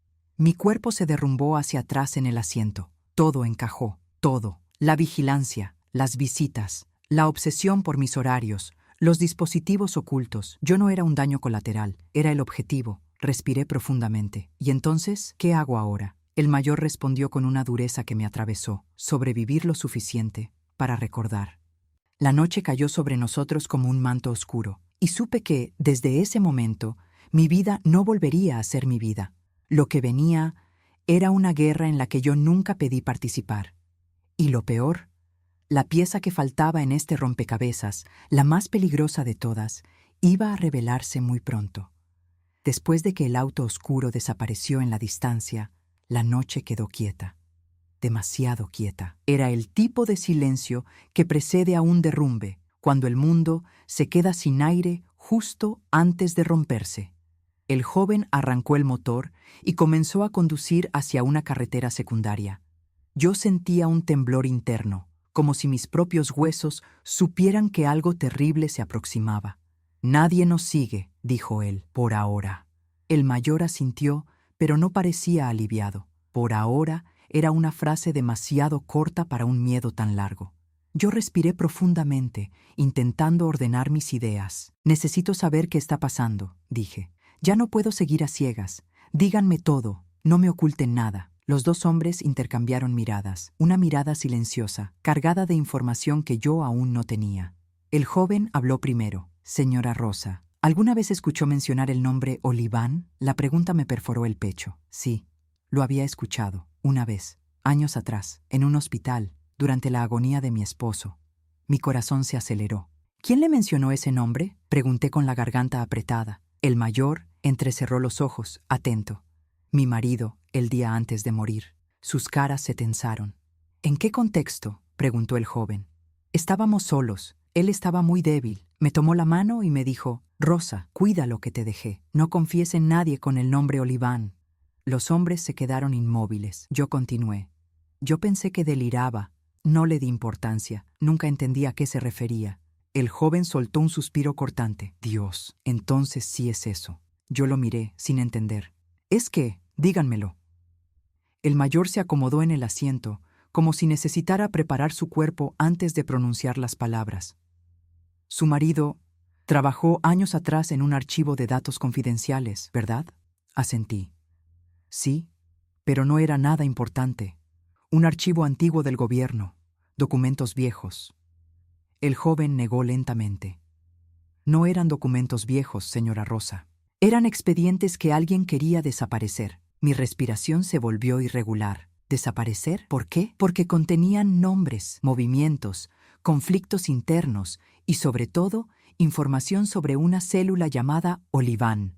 Mi cuerpo se derrumbó hacia atrás en el asiento. Todo encajó, todo. La vigilancia, las visitas, la obsesión por mis horarios, los dispositivos ocultos. Yo no era un daño colateral, era el objetivo. Respiré profundamente. ¿Y entonces qué hago ahora? El mayor respondió con una dureza que me atravesó. Sobrevivir lo suficiente para recordar. La noche cayó sobre nosotros como un manto oscuro, y supe que, desde ese momento, mi vida no volvería a ser mi vida. Lo que venía era una guerra en la que yo nunca pedí participar. Y lo peor, la pieza que faltaba en este rompecabezas, la más peligrosa de todas, iba a revelarse muy pronto. Después de que el auto oscuro desapareció en la distancia, la noche quedó quieta. Demasiado quieta. Era el tipo de silencio que precede a un derrumbe, cuando el mundo se queda sin aire justo antes de romperse. El joven arrancó el motor y comenzó a conducir hacia una carretera secundaria. Yo sentía un temblor interno, como si mis propios huesos supieran que algo terrible se aproximaba. «Nadie nos sigue», dijo él, «por ahora». El mayor asintió, pero no parecía aliviado. Por ahora era una frase demasiado corta para un miedo tan largo. Yo respiré profundamente, intentando ordenar mis ideas. «Necesito saber qué está pasando», dije. «Ya no puedo seguir a ciegas. Díganme todo, no me oculten nada». Los dos hombres intercambiaron miradas, una mirada silenciosa, cargada de información que yo aún no tenía. El joven habló primero. «Señora Rosa, ¿alguna vez escuchó mencionar el nombre Oliván?» La pregunta me perforó el pecho. Sí, lo había escuchado, una vez, años atrás, en un hospital, durante la agonía de mi esposo. Mi corazón se aceleró. «¿Quién le mencionó ese nombre?», pregunté con la garganta apretada. El mayor entrecerró los ojos, atento. «Mi marido, el día antes de morir». Sus caras se tensaron. «¿En qué contexto?», preguntó el joven. «Estábamos solos. Él estaba muy débil. Me tomó la mano y me dijo: Rosa, cuida lo que te dejé. No confíes en nadie con el nombre Oliván». Los hombres se quedaron inmóviles. Yo continué. Yo pensé que deliraba. No le di importancia. Nunca entendí a qué se refería. El joven soltó un suspiro cortante. «Dios, entonces sí es eso». Yo lo miré, sin entender. «¿Es qué? Díganmelo». El mayor se acomodó en el asiento, como si necesitara preparar su cuerpo antes de pronunciar las palabras. «Su marido trabajó años atrás en un archivo de datos confidenciales, ¿verdad?», asentí. «Sí, pero no era nada importante. Un archivo antiguo del gobierno, documentos viejos». El joven negó lentamente. «No eran documentos viejos, señora Rosa. Eran expedientes que alguien quería desaparecer». Mi respiración se volvió irregular. ¿Desaparecer? ¿Por qué? Porque contenían nombres, movimientos, conflictos internos y, sobre todo, información sobre una célula llamada Oliván.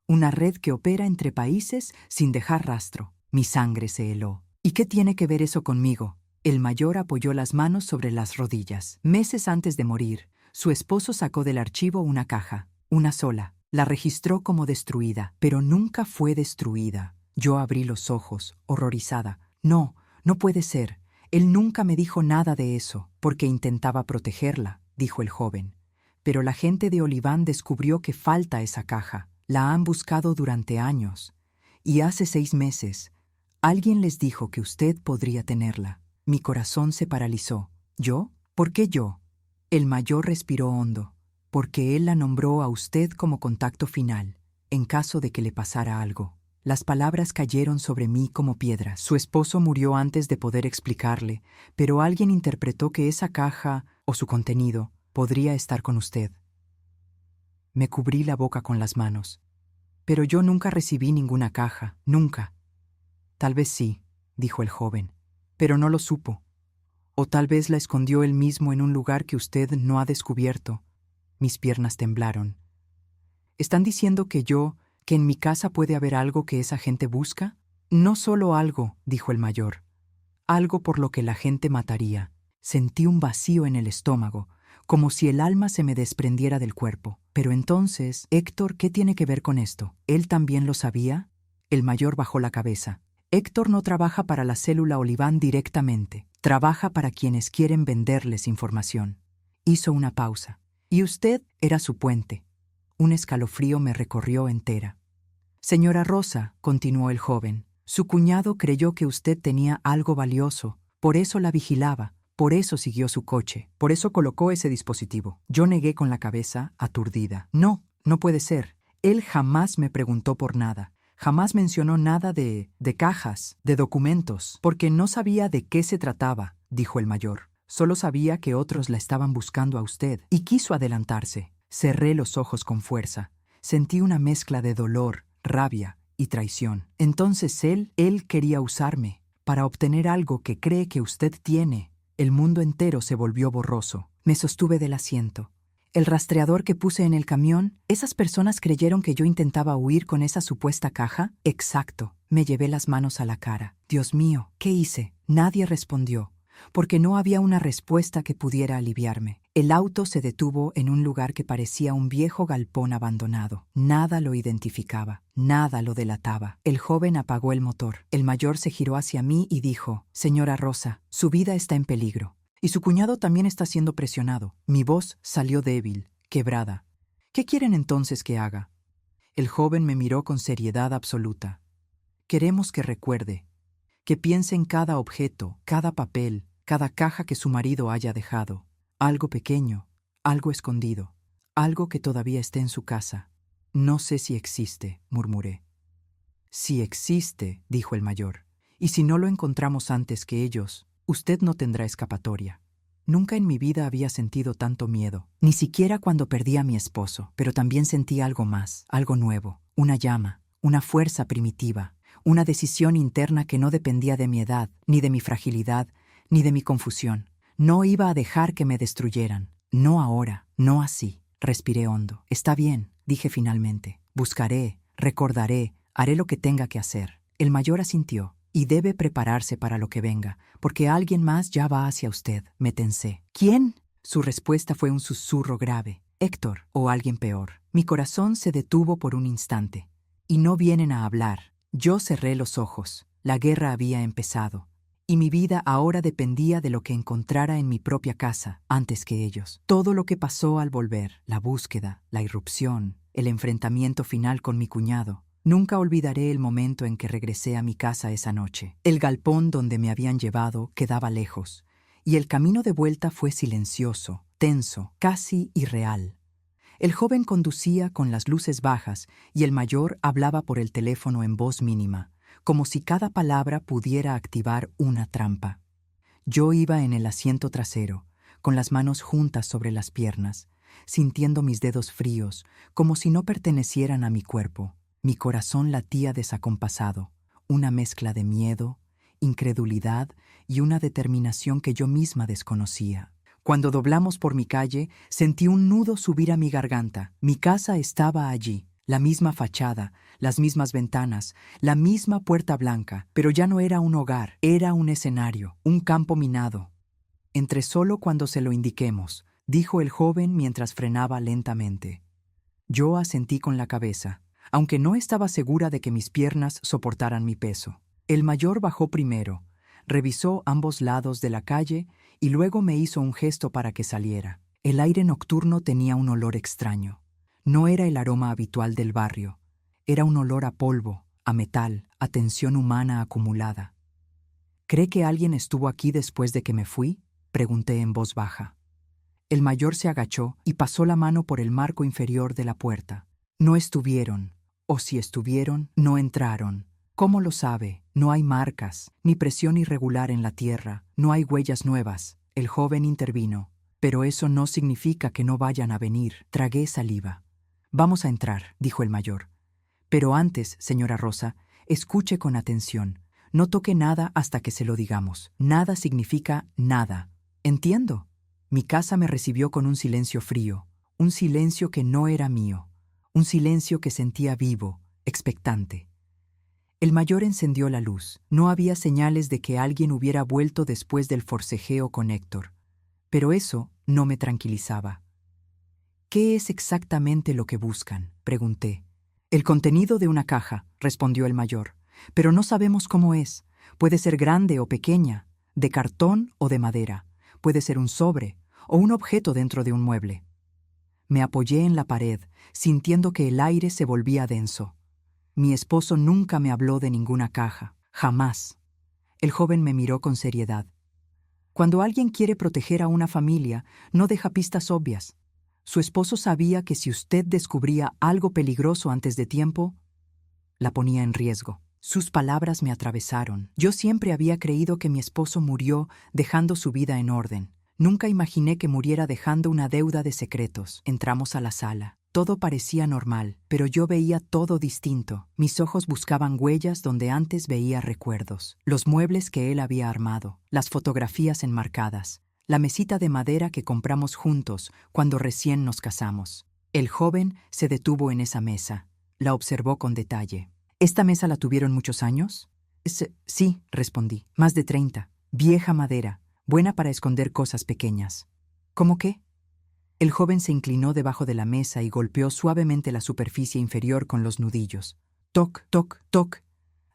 Una red que opera entre países sin dejar rastro. Mi sangre se heló. ¿Y qué tiene que ver eso conmigo? El mayor apoyó las manos sobre las rodillas. Meses antes de morir, su esposo sacó del archivo una caja, una sola. La registró como destruida, pero nunca fue destruida. Yo abrí los ojos, horrorizada. «No, no puede ser. Él nunca me dijo nada de eso, porque intentaba protegerla», dijo el joven. «Pero la gente de Oliván descubrió que falta esa caja. La han buscado durante años. Y hace 6 meses, alguien les dijo que usted podría tenerla». Mi corazón se paralizó. ¿Yo? ¿Por qué yo? El mayor respiró hondo. «Porque él la nombró a usted como contacto final, en caso de que le pasara algo». Las palabras cayeron sobre mí como piedras. Su esposo murió antes de poder explicarle, pero alguien interpretó que esa caja, o su contenido, podría estar con usted. Me cubrí la boca con las manos. «Pero yo nunca recibí ninguna caja, nunca». «Tal vez sí», dijo el joven, «pero no lo supo. O tal vez la escondió él mismo en un lugar que usted no ha descubierto». Mis piernas temblaron. «¿Están diciendo que en mi casa puede haber algo que esa gente busca?» «No solo algo», dijo el mayor. «Algo por lo que la gente mataría». Sentí un vacío en el estómago, como si el alma se me desprendiera del cuerpo. «Pero entonces, Héctor, ¿qué tiene que ver con esto? ¿Él también lo sabía?» El mayor bajó la cabeza. «Héctor no trabaja para la célula Oliván directamente. Trabaja para quienes quieren venderles información». Hizo una pausa. «Y usted era su puente». Un escalofrío me recorrió entera. «Señora Rosa», continuó el joven, Su cuñado creyó que usted tenía algo valioso, por eso la vigilaba, por eso siguió su coche, por eso colocó ese dispositivo. Yo negué con la cabeza, aturdida. No, no puede ser. Él jamás me preguntó por nada. Jamás mencionó nada de cajas, de documentos, porque no sabía de qué se trataba, dijo el mayor. Solo sabía que otros la estaban buscando a usted, y quiso adelantarse. Cerré los ojos con fuerza. Sentí una mezcla de dolor, rabia y traición. Entonces él quería usarme, para obtener algo que cree que usted tiene. El mundo entero se volvió borroso. Me sostuve del asiento. El rastreador que puse en el camión, ¿esas personas creyeron que yo intentaba huir con esa supuesta caja? Exacto. Me llevé las manos a la cara. Dios mío, ¿qué hice? Nadie respondió, porque no había una respuesta que pudiera aliviarme. El auto se detuvo en un lugar que parecía un viejo galpón abandonado. Nada lo identificaba, nada lo delataba. El joven apagó el motor. El mayor se giró hacia mí y dijo: «Señora Rosa, su vida está en peligro. Y su cuñado también está siendo presionado». Mi voz salió débil, quebrada. «¿Qué quieren entonces que haga?» El joven me miró con seriedad absoluta. «Queremos que recuerde, que piense en cada objeto, cada papel, cada caja que su marido haya dejado. Algo pequeño, algo escondido, algo que todavía esté en su casa». «No sé si existe», murmuré. «Si existe», dijo el mayor, «y si no lo encontramos antes que ellos, usted no tendrá escapatoria». Nunca en mi vida había sentido tanto miedo, ni siquiera cuando perdí a mi esposo, pero también sentí algo más, algo nuevo, una llama, una fuerza primitiva, una decisión interna que no dependía de mi edad, ni de mi fragilidad, ni de mi confusión. No iba a dejar que me destruyeran. No ahora, no así. Respiré hondo. «Está bien», dije finalmente. «Buscaré, recordaré, haré lo que tenga que hacer». El mayor asintió. «Y debe prepararse para lo que venga, porque alguien más ya va hacia usted», me tensé. «¿Quién?». Su respuesta fue un susurro grave. «Héctor, o alguien peor». Mi corazón se detuvo por un instante. «Y no vienen a hablar». Yo cerré los ojos. La guerra había empezado, y mi vida ahora dependía de lo que encontrara en mi propia casa, antes que ellos. Todo lo que pasó al volver, la búsqueda, la irrupción, el enfrentamiento final con mi cuñado. Nunca olvidaré el momento en que regresé a mi casa esa noche. El galpón donde me habían llevado quedaba lejos, y el camino de vuelta fue silencioso, tenso, casi irreal. El joven conducía con las luces bajas y el mayor hablaba por el teléfono en voz mínima, como si cada palabra pudiera activar una trampa. Yo iba en el asiento trasero, con las manos juntas sobre las piernas, sintiendo mis dedos fríos, como si no pertenecieran a mi cuerpo. Mi corazón latía desacompasado, una mezcla de miedo, incredulidad y una determinación que yo misma desconocía. Cuando doblamos por mi calle, sentí un nudo subir a mi garganta. Mi casa estaba allí, la misma fachada, las mismas ventanas, la misma puerta blanca, pero ya no era un hogar, era un escenario, un campo minado. «Entre solo cuando se lo indiquemos», dijo el joven mientras frenaba lentamente. Yo asentí con la cabeza, aunque no estaba segura de que mis piernas soportaran mi peso. El mayor bajó primero, revisó ambos lados de la calle y luego me hizo un gesto para que saliera. El aire nocturno tenía un olor extraño. No era el aroma habitual del barrio. Era un olor a polvo, a metal, a tensión humana acumulada. «¿Cree que alguien estuvo aquí después de que me fui?», pregunté en voz baja. El mayor se agachó y pasó la mano por el marco inferior de la puerta. «No estuvieron, o si estuvieron, no entraron». «¿Cómo lo sabe? No hay marcas, ni presión irregular en la tierra, no hay huellas nuevas». El joven intervino. «Pero eso no significa que no vayan a venir». Tragué saliva. «Vamos a entrar», dijo el mayor. «Pero antes, señora Rosa, escuche con atención. No toque nada hasta que se lo digamos. Nada significa nada. Entiendo». Mi casa me recibió con un silencio frío, un silencio que no era mío, un silencio que sentía vivo, expectante. El mayor encendió la luz. No había señales de que alguien hubiera vuelto después del forcejeo con Héctor, pero eso no me tranquilizaba. «¿Qué es exactamente lo que buscan?», pregunté. «El contenido de una caja», respondió el mayor, «pero no sabemos cómo es. Puede ser grande o pequeña, de cartón o de madera. Puede ser un sobre o un objeto dentro de un mueble». Me apoyé en la pared, sintiendo que el aire se volvía denso. Mi esposo nunca me habló de ninguna caja. Jamás. El joven me miró con seriedad. Cuando alguien quiere proteger a una familia, no deja pistas obvias. Su esposo sabía que si usted descubría algo peligroso antes de tiempo, la ponía en riesgo. Sus palabras me atravesaron. Yo siempre había creído que mi esposo murió dejando su vida en orden. Nunca imaginé que muriera dejando una deuda de secretos. Entramos a la sala. Todo parecía normal, pero yo veía todo distinto. Mis ojos buscaban huellas donde antes veía recuerdos. Los muebles que él había armado, las fotografías enmarcadas, la mesita de madera que compramos juntos cuando recién nos casamos. El joven se detuvo en esa mesa. La observó con detalle. ¿Esta mesa la tuvieron muchos años? Sí, respondí. Más de 30. Vieja madera, buena para esconder cosas pequeñas. ¿Cómo qué? El joven se inclinó debajo de la mesa y golpeó suavemente la superficie inferior con los nudillos. Toc, toc, toc,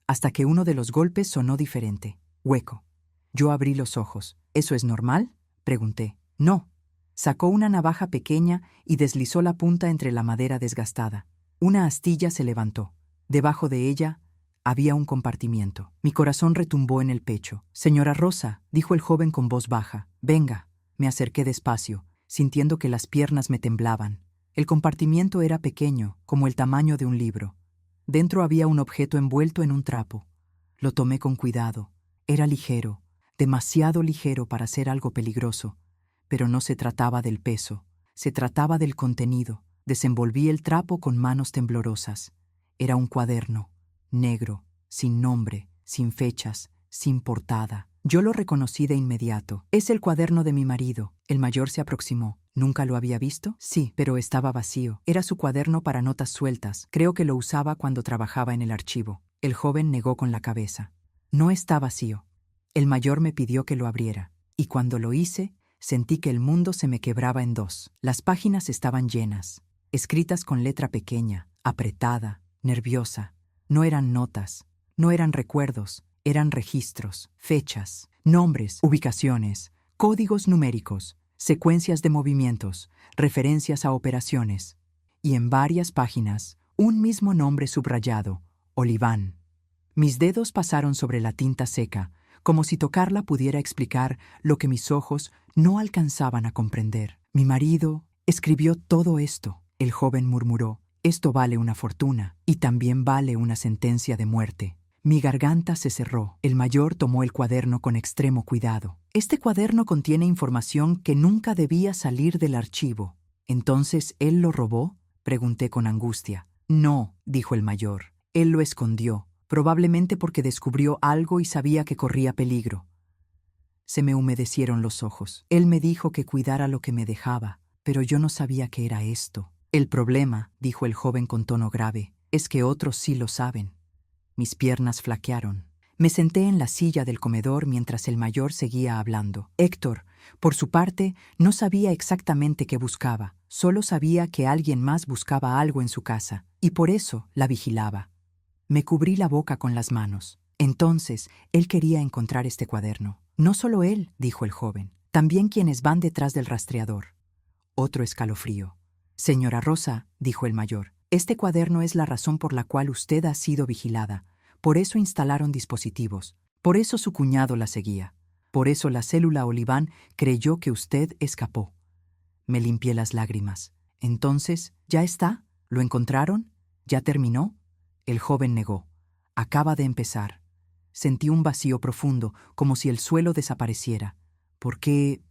hasta que uno de los golpes sonó diferente. Hueco. Yo abrí los ojos. ¿Eso es normal?, pregunté. No. Sacó una navaja pequeña y deslizó la punta entre la madera desgastada. Una astilla se levantó. Debajo de ella había un compartimiento. Mi corazón retumbó en el pecho. Señora Rosa, dijo el joven con voz baja. Venga. Me acerqué despacio, sintiendo que las piernas me temblaban. El compartimiento era pequeño, como el tamaño de un libro. Dentro había un objeto envuelto en un trapo. Lo tomé con cuidado. Era ligero, demasiado ligero para ser algo peligroso. Pero no se trataba del peso, se trataba del contenido. Desenvolví el trapo con manos temblorosas. Era un cuaderno, negro, sin nombre, sin fechas, sin portada. Yo lo reconocí de inmediato. Es el cuaderno de mi marido. El mayor se aproximó. ¿Nunca lo había visto? Sí, pero estaba vacío. Era su cuaderno para notas sueltas. Creo que lo usaba cuando trabajaba en el archivo. El joven negó con la cabeza. No está vacío. El mayor me pidió que lo abriera. Y cuando lo hice, sentí que el mundo se me quebraba en dos. Las páginas estaban llenas, escritas con letra pequeña, apretada, nerviosa. No eran notas, no eran recuerdos, eran registros, fechas, nombres, ubicaciones, códigos numéricos, secuencias de movimientos, referencias a operaciones. Y en varias páginas, un mismo nombre subrayado, Oliván. Mis dedos pasaron sobre la tinta seca, como si tocarla pudiera explicar lo que mis ojos no alcanzaban a comprender. Mi marido escribió todo esto, el joven murmuró. Esto vale una fortuna, y también vale una sentencia de muerte. Mi garganta se cerró. El mayor tomó el cuaderno con extremo cuidado. Este cuaderno contiene información que nunca debía salir del archivo. ¿Entonces él lo robó?, pregunté con angustia. No, dijo el mayor. Él lo escondió, probablemente porque descubrió algo y sabía que corría peligro. Se me humedecieron los ojos. Él me dijo que cuidara lo que me dejaba, pero yo no sabía qué era esto. El problema, dijo el joven con tono grave, es que otros sí lo saben. Mis piernas flaquearon. Me senté en la silla del comedor mientras el mayor seguía hablando. Héctor, por su parte, no sabía exactamente qué buscaba. Solo sabía que alguien más buscaba algo en su casa, y por eso la vigilaba. Me cubrí la boca con las manos. Entonces, él quería encontrar este cuaderno. No solo él, dijo el joven, también quienes van detrás del rastreador. Otro escalofrío. Señora Rosa, dijo el mayor, este cuaderno es la razón por la cual usted ha sido vigilada. Por eso instalaron dispositivos. Por eso su cuñado la seguía. Por eso la célula Oliván creyó que usted escapó. Me limpié las lágrimas. Entonces, ¿ya está? ¿Lo encontraron? ¿Ya terminó? El joven negó. Acaba de empezar. Sentí un vacío profundo, como si el suelo desapareciera. ¿Por qué?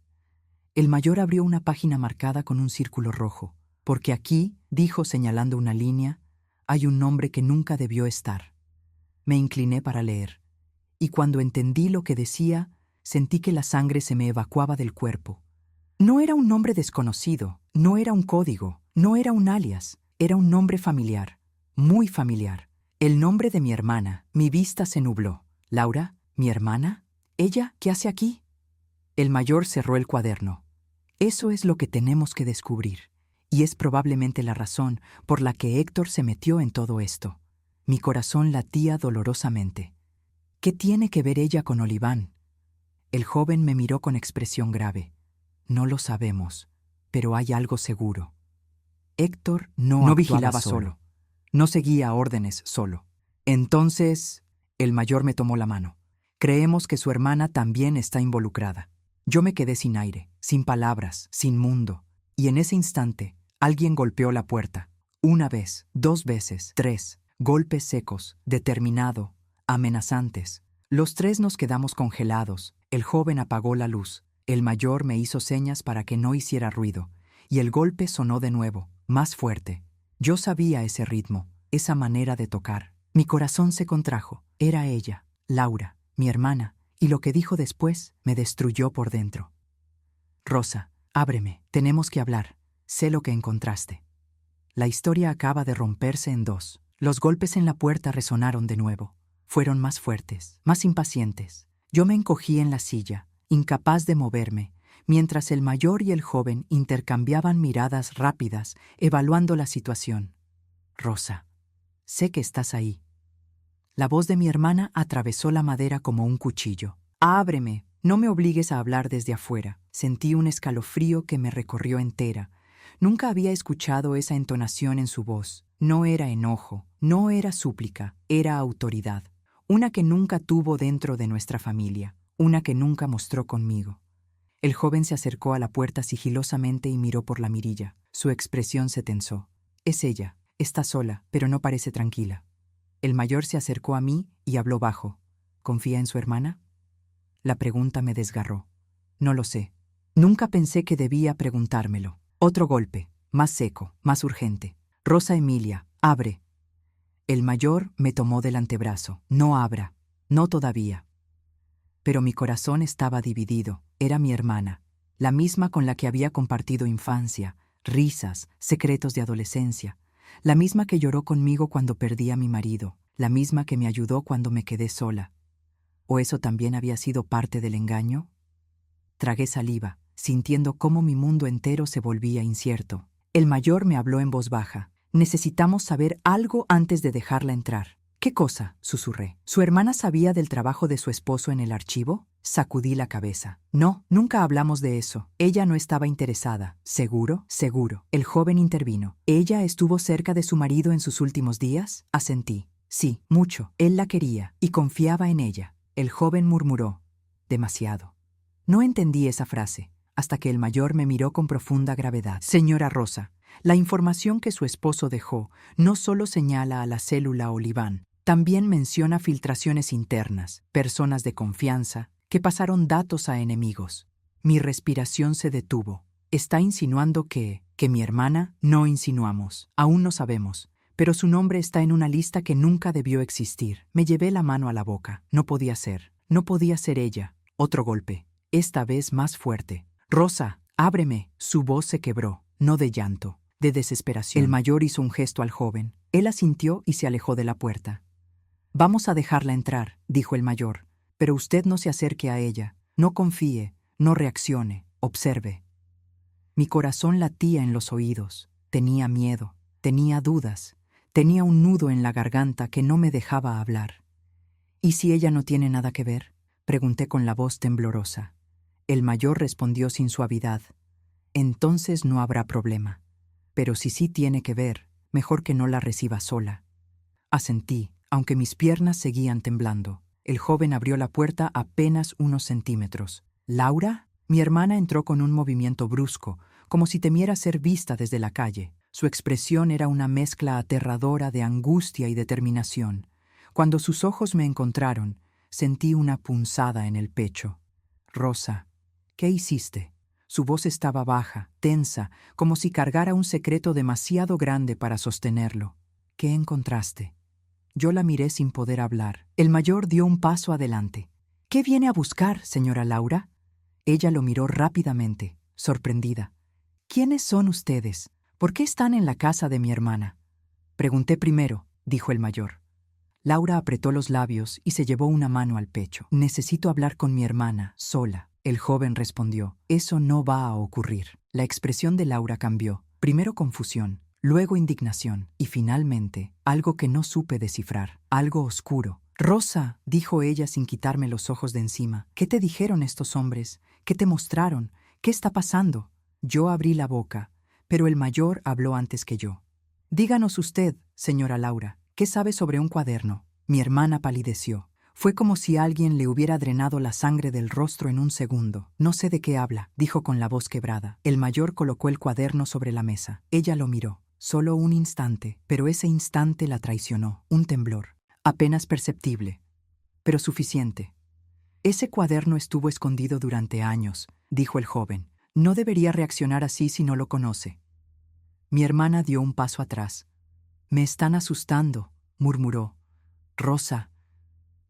El mayor abrió una página marcada con un círculo rojo. Porque aquí, dijo señalando una línea, hay un nombre que nunca debió estar. Me incliné para leer, y cuando entendí lo que decía, sentí que la sangre se me evacuaba del cuerpo. No era un nombre desconocido, no era un código, no era un alias, era un nombre familiar, muy familiar. El nombre de mi hermana. Mi vista se nubló. ¿Laura? ¿Mi hermana? ¿Ella? ¿Qué hace aquí? El mayor cerró el cuaderno. Eso es lo que tenemos que descubrir. Y es probablemente la razón por la que Héctor se metió en todo esto. Mi corazón latía dolorosamente. ¿Qué tiene que ver ella con Oliván? El joven me miró con expresión grave. No lo sabemos, pero hay algo seguro. Héctor no vigilaba solo. No seguía órdenes solo. Entonces, El mayor me tomó la mano. Creemos que su hermana también está involucrada. Yo me quedé sin aire, sin palabras, sin mundo. Y en ese instante, alguien golpeó la puerta. Una vez, 2 veces, 3. Golpes secos, determinado, amenazantes. Los 3 nos quedamos congelados. El joven apagó la luz. El mayor me hizo señas para que no hiciera ruido. Y el golpe sonó de nuevo, más fuerte. Yo sabía ese ritmo, esa manera de tocar. Mi corazón se contrajo. Era ella, Laura, mi hermana, y lo que dijo después me destruyó por dentro. Rosa, ábreme, tenemos que hablar. Sé lo que encontraste. La historia acaba de romperse en 2. Los golpes en la puerta resonaron de nuevo. Fueron más fuertes, más impacientes. Yo me encogí en la silla, incapaz de moverme, mientras el mayor y el joven intercambiaban miradas rápidas, evaluando la situación. Rosa, sé que estás ahí. La voz de mi hermana atravesó la madera como un cuchillo. Ábreme, no me obligues a hablar desde afuera. Sentí un escalofrío que me recorrió entera. Nunca había escuchado esa entonación en su voz. No era enojo, no era súplica, era autoridad. Una que nunca tuvo dentro de nuestra familia, una que nunca mostró conmigo. El joven se acercó a la puerta sigilosamente y miró por la mirilla. Su expresión se tensó. Es ella, está sola, pero no parece tranquila. El mayor se acercó a mí y habló bajo. ¿Confía en su hermana? La pregunta me desgarró. No lo sé. Nunca pensé que debía preguntármelo. Otro golpe, más seco, más urgente. Rosa Emilia, abre. El mayor me tomó del antebrazo. No abra. No todavía. Pero mi corazón estaba dividido. Era mi hermana, la misma con la que había compartido infancia, risas, secretos de adolescencia, la misma que lloró conmigo cuando perdí a mi marido, la misma que me ayudó cuando me quedé sola. ¿O eso también había sido parte del engaño? Tragué saliva, sintiendo cómo mi mundo entero se volvía incierto. El mayor me habló en voz baja. Necesitamos saber algo antes de dejarla entrar. ¿Qué cosa?, susurré. ¿Su hermana sabía del trabajo de su esposo en el archivo? Sacudí la cabeza. No, nunca hablamos de eso. Ella no estaba interesada. ¿Seguro? Seguro. El joven intervino. ¿Ella estuvo cerca de su marido en sus últimos días? Asentí. Sí, mucho. Él la quería y confiaba en ella. El joven murmuró. Demasiado. No entendí esa frase, hasta que el mayor me miró con profunda gravedad. Señora Rosa, la información que su esposo dejó no solo señala a la célula Oliván, también menciona filtraciones internas, personas de confianza, que pasaron datos a enemigos. Mi respiración se detuvo. ¿Está insinuando que mi hermana? No insinuamos. Aún no sabemos. Pero su nombre está en una lista que nunca debió existir. Me llevé la mano a la boca. No podía ser. No podía ser ella. Otro golpe. Esta vez más fuerte. Rosa, ábreme. Su voz se quebró. No de llanto, de desesperación. El mayor hizo un gesto al joven. Él asintió y se alejó de la puerta. Vamos a dejarla entrar, dijo el mayor. Pero usted no se acerque a ella. No confíe, no reaccione, observe. Mi corazón latía en los oídos. Tenía miedo, tenía dudas. Tenía un nudo en la garganta que no me dejaba hablar. ¿Y si ella no tiene nada que ver?, pregunté con la voz temblorosa. El mayor respondió sin suavidad. Entonces no habrá problema. Pero si sí tiene que ver, mejor que no la reciba sola. Asentí, aunque mis piernas seguían temblando. El joven abrió la puerta apenas unos centímetros. ¿Laura? Mi hermana entró con un movimiento brusco, como si temiera ser vista desde la calle. Su expresión era una mezcla aterradora de angustia y determinación. Cuando sus ojos me encontraron, sentí una punzada en el pecho. Rosa, ¿qué hiciste? Su voz estaba baja, tensa, como si cargara un secreto demasiado grande para sostenerlo. ¿Qué encontraste? Yo la miré sin poder hablar. El mayor dio un paso adelante. ¿Qué viene a buscar, señora Laura? Ella lo miró rápidamente, sorprendida. ¿Quiénes son ustedes? ¿Por qué están en la casa de mi hermana? Pregunté primero, dijo el mayor. Laura apretó los labios y se llevó una mano al pecho. Necesito hablar con mi hermana, sola. El joven respondió. Eso no va a ocurrir. La expresión de Laura cambió. Primero confusión, luego indignación y finalmente algo que no supe descifrar, algo oscuro. Rosa, dijo ella sin quitarme los ojos de encima. ¿Qué te dijeron estos hombres? ¿Qué te mostraron? ¿Qué está pasando? Yo abrí la boca, pero el mayor habló antes que yo. Díganos usted, señora Laura, ¿qué sabe sobre un cuaderno? Mi hermana palideció. Fue como si alguien le hubiera drenado la sangre del rostro en un segundo. No sé de qué habla, dijo con la voz quebrada. El mayor colocó el cuaderno sobre la mesa. Ella lo miró. Solo un instante, pero ese instante la traicionó. Un temblor, apenas perceptible, pero suficiente. Ese cuaderno estuvo escondido durante años, dijo el joven. No debería reaccionar así si no lo conoce. Mi hermana dio un paso atrás. Me están asustando, murmuró. Rosa,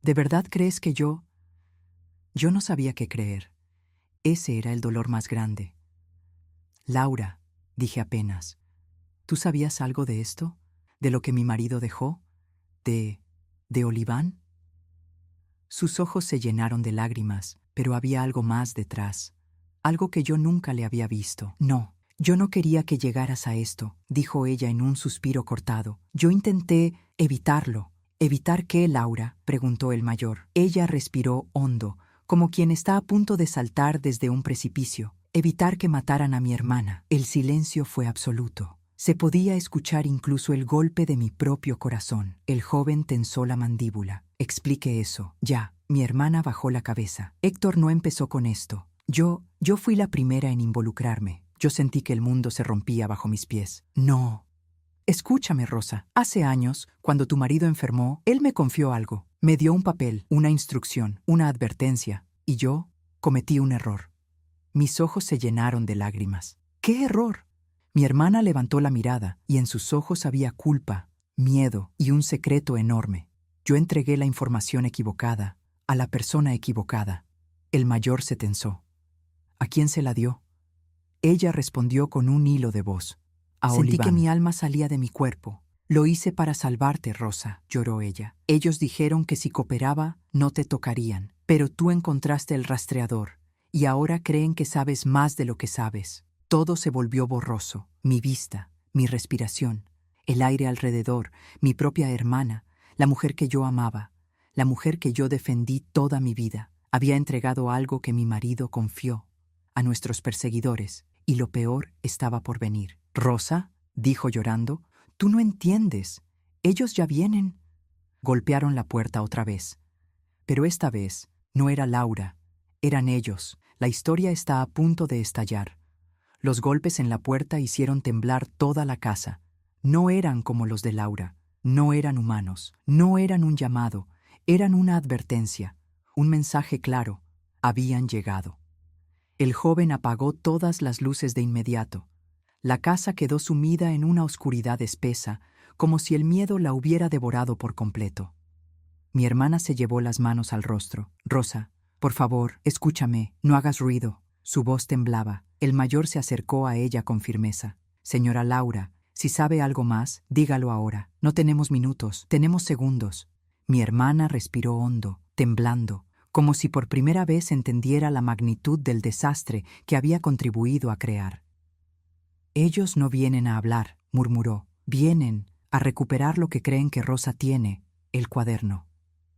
¿de verdad crees que yo? Yo no sabía qué creer. Ese era el dolor más grande. Laura, dije apenas, ¿tú sabías algo de esto? ¿De lo que mi marido dejó? ¿De Oliván? Sus ojos se llenaron de lágrimas, pero había algo más detrás, algo que yo nunca le había visto. No, yo no quería que llegaras a esto, dijo ella en un suspiro cortado. Yo intenté evitarlo. ¿Evitar qué, Laura?, preguntó el mayor. Ella respiró hondo, como quien está a punto de saltar desde un precipicio. Evitar que mataran a mi hermana. El silencio fue absoluto. Se podía escuchar incluso el golpe de mi propio corazón. El joven tensó la mandíbula. Explique eso. Ya. Mi hermana bajó la cabeza. Héctor no empezó con esto. Yo fui la primera en involucrarme. Yo sentí que el mundo se rompía bajo mis pies. No. Escúchame, Rosa. Hace años, cuando tu marido enfermó, él me confió algo. Me dio un papel, una instrucción, una advertencia. Y yo cometí un error. Mis ojos se llenaron de lágrimas. ¿Qué error? Mi hermana levantó la mirada y en sus ojos había culpa, miedo y un secreto enorme. Yo entregué la información equivocada, a la persona equivocada. El mayor se tensó. ¿A quién se la dio? Ella respondió con un hilo de voz. A Sentí Oliván. Que mi alma salía de mi cuerpo. Lo hice para salvarte, Rosa, lloró ella. Ellos dijeron que si cooperaba, no te tocarían. Pero tú encontraste el rastreador, y ahora creen que sabes más de lo que sabes. Todo se volvió borroso. Mi vista, mi respiración, el aire alrededor, mi propia hermana, la mujer que yo amaba, la mujer que yo defendí toda mi vida. Había entregado algo que mi marido confió a nuestros perseguidores, y lo peor estaba por venir. Rosa, dijo llorando, tú no entiendes. Ellos ya vienen. Golpearon la puerta otra vez. Pero esta vez no era Laura, eran ellos. La historia está a punto de estallar. Los golpes en la puerta hicieron temblar toda la casa. No eran como los de Laura, no eran humanos, no eran un llamado, eran una advertencia, un mensaje claro. Habían llegado. El joven apagó todas las luces de inmediato. La casa quedó sumida en una oscuridad espesa, como si el miedo la hubiera devorado por completo. Mi hermana se llevó las manos al rostro. Rosa, por favor, escúchame, no hagas ruido. Su voz temblaba. El mayor se acercó a ella con firmeza. Señora Laura, si sabe algo más, dígalo ahora. No tenemos minutos, tenemos segundos. Mi hermana respiró hondo, temblando, como si por primera vez entendiera la magnitud del desastre que había contribuido a crear. Ellos no vienen a hablar, murmuró. Vienen a recuperar lo que creen que Rosa tiene, el cuaderno.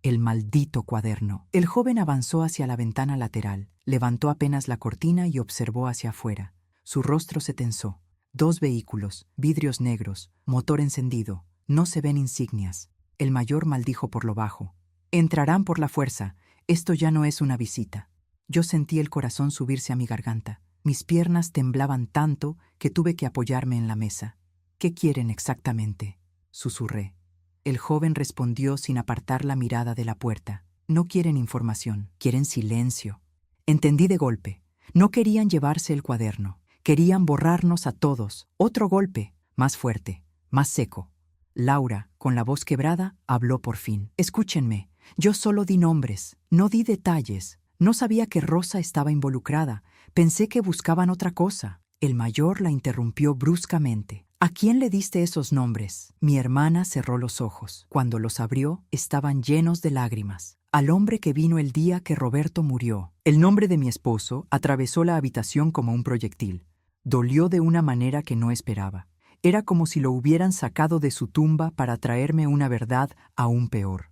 El maldito cuaderno. El joven avanzó hacia la ventana lateral, levantó apenas la cortina y observó hacia afuera. Su rostro se tensó. 2 vehículos, vidrios negros, motor encendido. No se ven insignias. El mayor maldijo por lo bajo. Entrarán por la fuerza. Esto ya no es una visita. Yo sentí el corazón subirse a mi garganta. Mis piernas temblaban tanto que tuve que apoyarme en la mesa. ¿Qué quieren exactamente?, susurré. El joven respondió sin apartar la mirada de la puerta. No quieren información, quieren silencio. Entendí de golpe. No querían llevarse el cuaderno. Querían borrarnos a todos. Otro golpe, más fuerte, más seco. Laura, con la voz quebrada, habló por fin. Escúchenme, yo solo di nombres, no di detalles. No sabía que Rosa estaba involucrada. Pensé que buscaban otra cosa. El mayor la interrumpió bruscamente. ¿A quién le diste esos nombres? Mi hermana cerró los ojos. Cuando los abrió, estaban llenos de lágrimas. Al hombre que vino el día que Roberto murió. El nombre de mi esposo atravesó la habitación como un proyectil. Dolió de una manera que no esperaba. Era como si lo hubieran sacado de su tumba para traerme una verdad aún peor.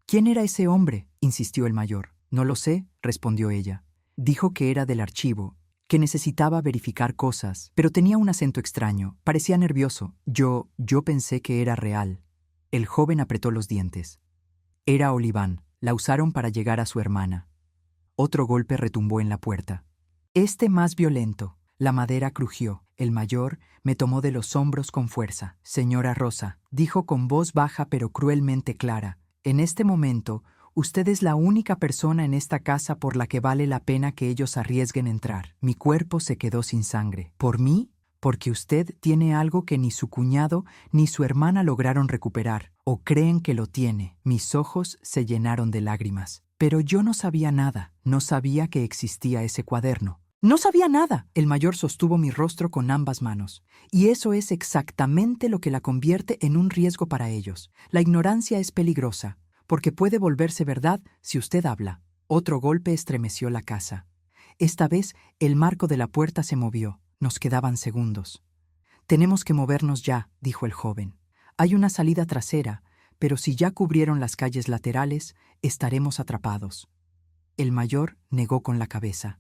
¿Quién era ese hombre?, insistió el mayor. No lo sé, respondió ella. Dijo que era del archivo, que necesitaba verificar cosas, pero tenía un acento extraño, parecía nervioso. Yo pensé que era real. El joven apretó los dientes. Era Oliván, La usaron para llegar a su hermana. Otro golpe retumbó en la puerta. Este más violento. La madera crujió. El mayor me tomó de los hombros con fuerza. Señora Rosa, dijo con voz baja pero cruelmente clara, en este momento, usted es la única persona en esta casa por la que vale la pena que ellos arriesguen entrar. Mi cuerpo se quedó sin sangre. ¿Por mí? Porque usted tiene algo que ni su cuñado ni su hermana lograron recuperar, o creen que lo tiene. Mis ojos se llenaron de lágrimas. Pero yo no sabía nada, no sabía que existía ese cuaderno. No sabía nada. El mayor sostuvo mi rostro con ambas manos. Y eso es exactamente lo que la convierte en un riesgo para ellos. La ignorancia es peligrosa, porque puede volverse verdad si usted habla. Otro golpe estremeció la casa. Esta vez el marco de la puerta se movió. Nos quedaban segundos. Tenemos que movernos ya, dijo el joven. Hay una salida trasera, pero si ya cubrieron las calles laterales, estaremos atrapados. El mayor negó con la cabeza.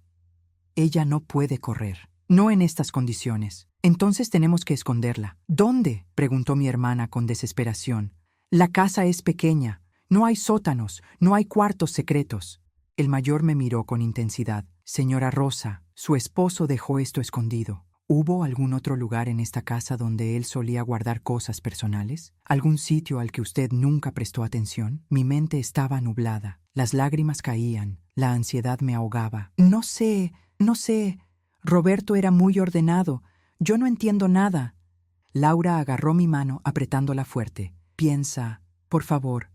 Ella no puede correr. No en estas condiciones. Entonces tenemos que esconderla. ¿Dónde?, preguntó mi hermana con desesperación. La casa es pequeña. No hay sótanos, no hay cuartos secretos. El mayor me miró con intensidad. Señora Rosa, su esposo dejó esto escondido. ¿Hubo algún otro lugar en esta casa donde él solía guardar cosas personales? ¿Algún sitio al que usted nunca prestó atención? Mi mente estaba nublada. Las lágrimas caían. La ansiedad me ahogaba. No sé. Roberto era muy ordenado. Yo no entiendo nada. Laura agarró mi mano apretándola fuerte. Piensa, por favor,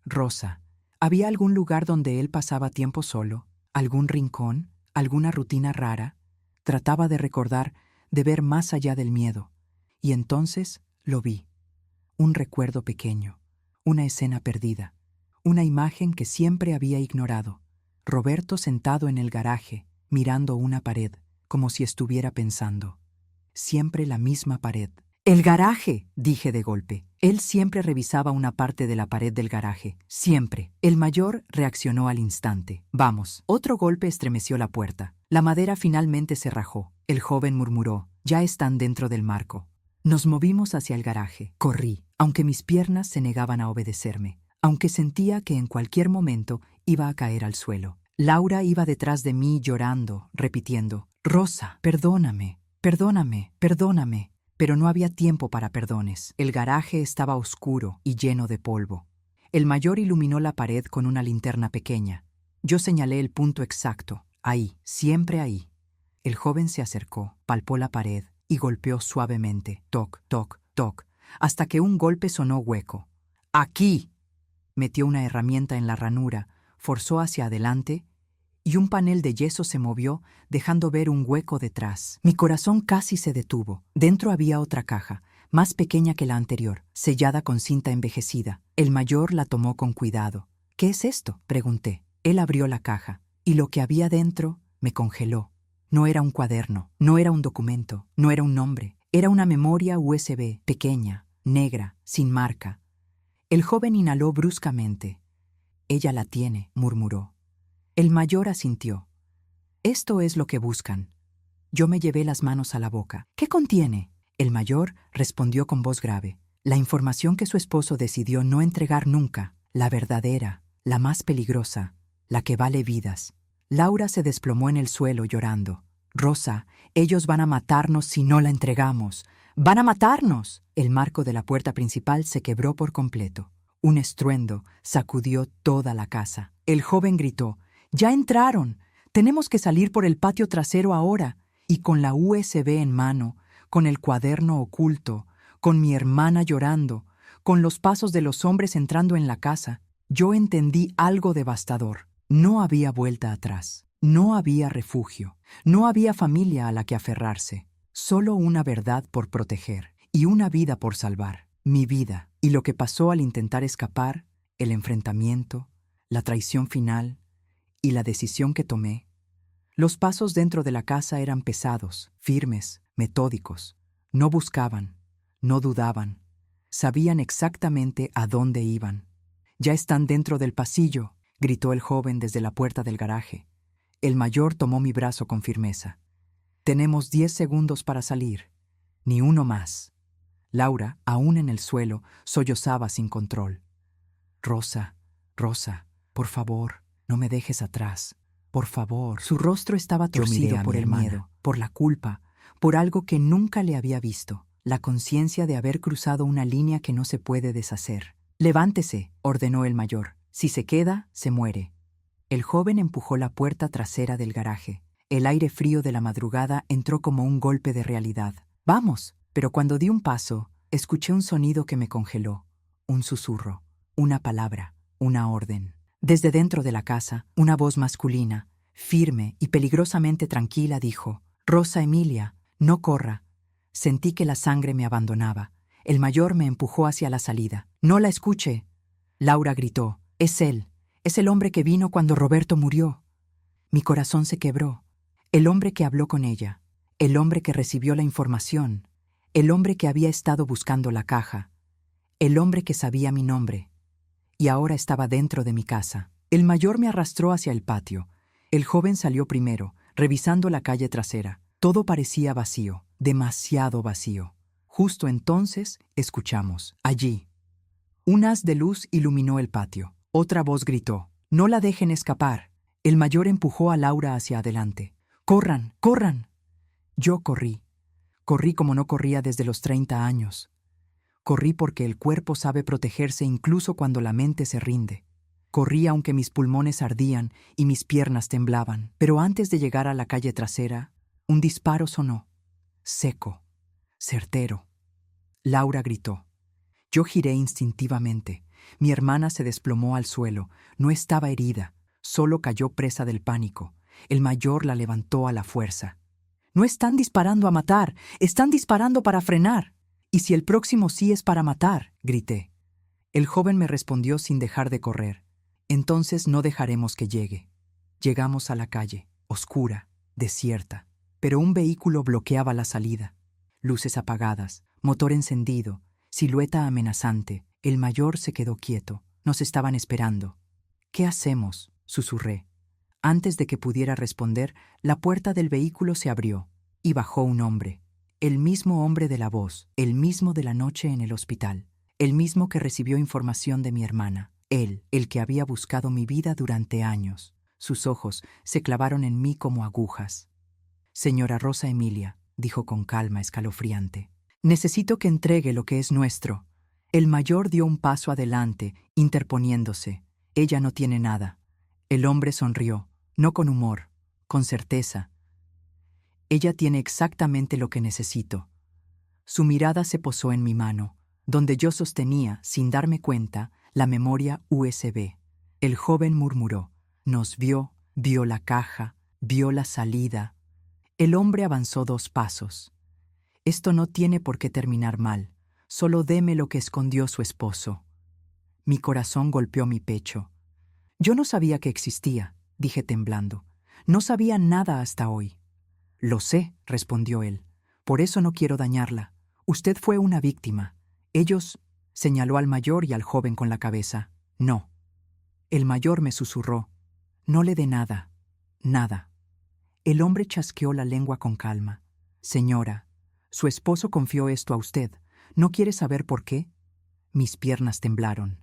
Rosa. ¿Había algún lugar donde él pasaba tiempo solo? ¿Algún rincón? ¿Alguna rutina rara? Trataba de recordar, de ver más allá del miedo. Y entonces lo vi. Un recuerdo pequeño, una escena perdida, una imagen que siempre había ignorado. Roberto sentado en el garaje, mirando una pared, como si estuviera pensando. Siempre la misma pared. ¡El garaje!, dije de golpe. Él siempre revisaba una parte de la pared del garaje. Siempre. El mayor reaccionó al instante. Vamos. Otro golpe estremeció la puerta. La madera finalmente se rajó. El joven murmuró. Ya están dentro del marco. Nos movimos hacia el garaje. Corrí, aunque mis piernas se negaban a obedecerme, aunque sentía que en cualquier momento iba a caer al suelo. Laura iba detrás de mí llorando, repitiendo, «Rosa, perdóname, perdóname, perdóname». Pero no había tiempo para perdones. El garaje estaba oscuro y lleno de polvo. El mayor iluminó la pared con una linterna pequeña. Yo señalé el punto exacto. Ahí, siempre ahí. El joven se acercó, palpó la pared y golpeó suavemente. Toc, toc, toc, hasta que un golpe sonó hueco. ¡Aquí! Metió una herramienta en la ranura, forzó hacia adelante y un panel de yeso se movió, dejando ver un hueco detrás. Mi corazón casi se detuvo. Dentro había otra caja, más pequeña que la anterior, sellada con cinta envejecida. El mayor la tomó con cuidado. «¿Qué es esto?», pregunté. Él abrió la caja, y lo que había dentro me congeló. No era un cuaderno, no era un documento, no era un nombre. Era una memoria USB, pequeña, negra, sin marca. El joven inhaló bruscamente. «Ella la tiene», murmuró. El mayor asintió. «Esto es lo que buscan». Yo me llevé las manos a la boca. «¿Qué contiene?». El mayor respondió con voz grave. «La información que su esposo decidió no entregar nunca, la verdadera, la más peligrosa, la que vale vidas». Laura se desplomó en el suelo llorando. «Rosa, ellos van a matarnos si no la entregamos. ¡Van a matarnos!». El marco de la puerta principal se quebró por completo. Un estruendo sacudió toda la casa. El joven gritó, «¡Ya entraron! Tenemos que salir por el patio trasero ahora». Y con la USB en mano, con el cuaderno oculto, con mi hermana llorando, con los pasos de los hombres entrando en la casa, yo entendí algo devastador. No había vuelta atrás. No había refugio. No había familia a la que aferrarse. Solo una verdad por proteger y una vida por salvar. Mi vida y lo que pasó al intentar escapar, el enfrentamiento, la traición final y la decisión que tomé. Los pasos dentro de la casa eran pesados, firmes, metódicos. No buscaban, no dudaban. Sabían exactamente a dónde iban. «Ya están dentro del pasillo», gritó el joven desde la puerta del garaje. El mayor tomó mi brazo con firmeza. «Tenemos 10 segundos para salir. Ni uno más». Laura, aún en el suelo, sollozaba sin control. «Rosa, Rosa, por favor, no me dejes atrás. Por favor. Su rostro estaba torcido por el miedo, por la culpa, por algo que nunca le había visto, la conciencia de haber cruzado una línea que no se puede deshacer. Levántese, ordenó el mayor. Si se queda, se muere. El joven empujó la puerta trasera del garaje. El aire frío de la madrugada entró como un golpe de realidad. ¡Vamos! Pero cuando di un paso, escuché un sonido que me congeló. Un susurro, una palabra, una orden. Desde dentro de la casa, una voz masculina, firme y peligrosamente tranquila, dijo: «Rosa Emilia, no corra». Sentí que la sangre me abandonaba. El mayor me empujó hacia la salida. «No la escuche». Laura gritó: «Es él. Es el hombre que vino cuando Roberto murió». Mi corazón se quebró. El hombre que habló con ella. El hombre que recibió la información. El hombre que había estado buscando la caja. El hombre que sabía mi nombre. Y ahora estaba dentro de mi casa. El mayor me arrastró hacia el patio. El joven salió primero, revisando la calle trasera. Todo parecía vacío, demasiado vacío. Justo entonces escuchamos, allí. Un haz de luz iluminó el patio. Otra voz gritó: «No la dejen escapar». El mayor empujó a Laura hacia adelante. «¡Corran, corran!». Yo corrí. Corrí como no corría desde los 30 años. Corrí porque el cuerpo sabe protegerse incluso cuando la mente se rinde. Corrí aunque mis pulmones ardían y mis piernas temblaban. Pero antes de llegar a la calle trasera, un disparo sonó. Seco, certero. Laura gritó. Yo giré instintivamente. Mi hermana se desplomó al suelo. No estaba herida, solo cayó presa del pánico. El mayor la levantó a la fuerza. «No están disparando a matar, están disparando para frenar». «¿Y si el próximo sí es para matar?», grité. El joven me respondió sin dejar de correr. «Entonces no dejaremos que llegue». Llegamos a la calle, oscura, desierta, pero un vehículo bloqueaba la salida. Luces apagadas, motor encendido, silueta amenazante. El mayor se quedó quieto. Nos estaban esperando. «¿Qué hacemos?», susurré. Antes de que pudiera responder, la puerta del vehículo se abrió y bajó un hombre. El mismo hombre de la voz, el mismo de la noche en el hospital, el mismo que recibió información de mi hermana, él, el que había buscado mi vida durante años. Sus ojos se clavaron en mí como agujas. «Señora Rosa Emilia», dijo con calma escalofriante, «necesito que entregue lo que es nuestro». El mayor dio un paso adelante, interponiéndose. «Ella no tiene nada». El hombre sonrió, no con humor, con certeza. «Ella tiene exactamente lo que necesito». Su mirada se posó en mi mano, donde yo sostenía, sin darme cuenta, la memoria USB. El joven murmuró. Nos vio, vio la caja, vio la salida. El hombre avanzó 2 pasos. «Esto no tiene por qué terminar mal. Solo deme lo que escondió su esposo». Mi corazón golpeó mi pecho. «Yo no sabía que existía», dije temblando. «No sabía nada hasta hoy». «Lo sé», respondió él. «Por eso no quiero dañarla. Usted fue una víctima. Ellos», señaló al mayor y al joven con la cabeza. «No». El mayor me susurró. «No le dé nada. Nada». El hombre chasqueó la lengua con calma. «Señora, su esposo confió esto a usted. ¿No quiere saber por qué?». Mis piernas temblaron.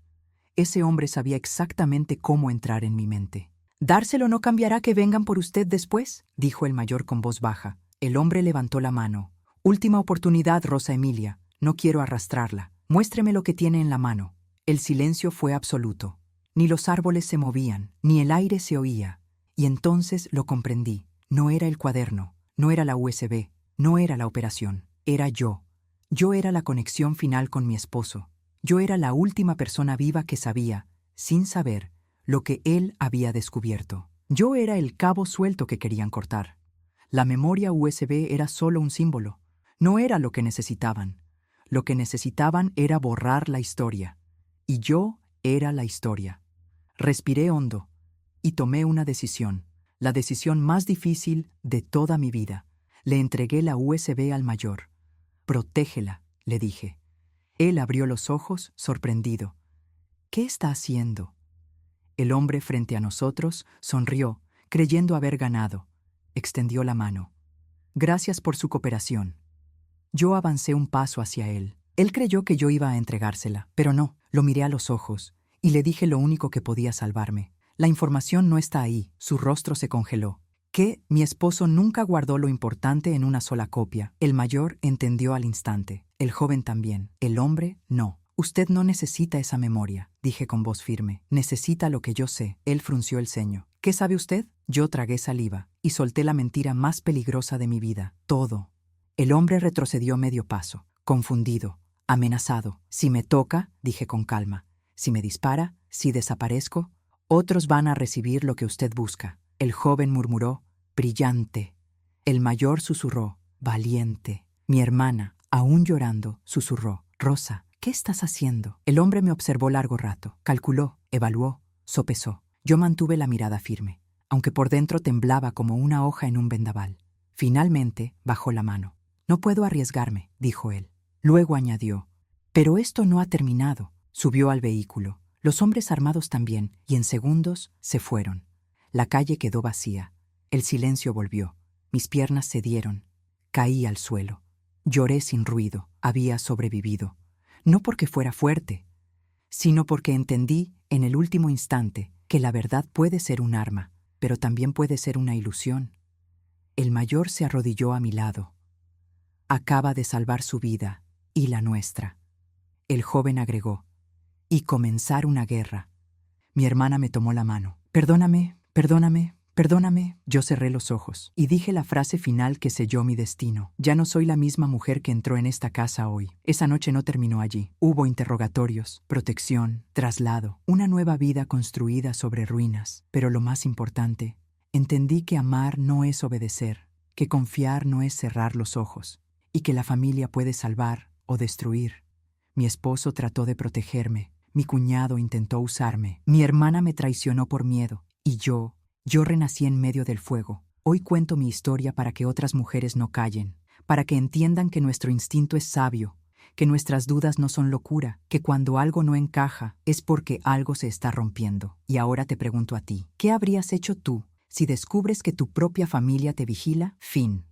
Ese hombre sabía exactamente cómo entrar en mi mente. «¿Dárselo no cambiará que vengan por usted después?», dijo el mayor con voz baja. El hombre levantó la mano. «Última oportunidad, Rosa Emilia. No quiero arrastrarla. Muéstreme lo que tiene en la mano». El silencio fue absoluto. Ni los árboles se movían, ni el aire se oía. Y entonces lo comprendí. No era el cuaderno, no era la USB, no era la operación. Era yo. Yo era la conexión final con mi esposo. Yo era la última persona viva que sabía, sin saber, lo que él había descubierto. Yo era el cabo suelto que querían cortar. La memoria USB era solo un símbolo. No era lo que necesitaban. Lo que necesitaban era borrar la historia. Y yo era la historia. Respiré hondo y tomé una decisión, la decisión más difícil de toda mi vida. Le entregué la USB al mayor. «Protégela», le dije. Él abrió los ojos, sorprendido. «¿Qué está haciendo?». El hombre frente a nosotros sonrió, creyendo haber ganado. Extendió la mano. «Gracias por su cooperación». Yo avancé un paso hacia él. Él creyó que yo iba a entregársela, pero no. Lo miré a los ojos y le dije lo único que podía salvarme. La información no está ahí. Su rostro se congeló. ¿Qué? Mi esposo nunca guardó lo importante en una sola copia. El mayor entendió al instante. El joven también. El hombre, no. Usted no necesita esa memoria, dije con voz firme. Necesita lo que yo sé. Él frunció el ceño. ¿Qué sabe usted? Yo tragué saliva y solté la mentira más peligrosa de mi vida. Todo. El hombre retrocedió medio paso, confundido, amenazado. Si me toca, dije con calma. Si me dispara, si desaparezco, otros van a recibir lo que usted busca. El joven murmuró, brillante. El mayor susurró, valiente. Mi hermana, aún llorando, susurró, Rosa, ¿qué estás haciendo? El hombre me observó largo rato, calculó, evaluó, sopesó. Yo mantuve la mirada firme, aunque por dentro temblaba como una hoja en un vendaval. Finalmente bajó la mano. No puedo arriesgarme, dijo él. Luego añadió, pero esto no ha terminado. Subió al vehículo. Los hombres armados también, y en segundos se fueron. La calle quedó vacía. El silencio volvió. Mis piernas cedieron. Caí al suelo. Lloré sin ruido. Había sobrevivido. No porque fuera fuerte, sino porque entendí, en el último instante, que la verdad puede ser un arma, pero también puede ser una ilusión. El mayor se arrodilló a mi lado. Acaba de salvar su vida y la nuestra. El joven agregó, y comenzar una guerra. Mi hermana me tomó la mano. Perdóname, perdóname, perdóname. Yo cerré los ojos y dije la frase final que selló mi destino. Ya no soy la misma mujer que entró en esta casa hoy. Esa noche no terminó allí. Hubo interrogatorios, protección, traslado, una nueva vida construida sobre ruinas. Pero lo más importante, entendí que amar no es obedecer, que confiar no es cerrar los ojos, y que la familia puede salvar o destruir. Mi esposo trató de protegerme, mi cuñado intentó usarme, mi hermana me traicionó por miedo, y yo renací en medio del fuego. Hoy cuento mi historia para que otras mujeres no callen, para que entiendan que nuestro instinto es sabio, que nuestras dudas no son locura, que cuando algo no encaja es porque algo se está rompiendo. Y ahora te pregunto a ti, ¿qué habrías hecho tú si descubres que tu propia familia te vigila? Fin.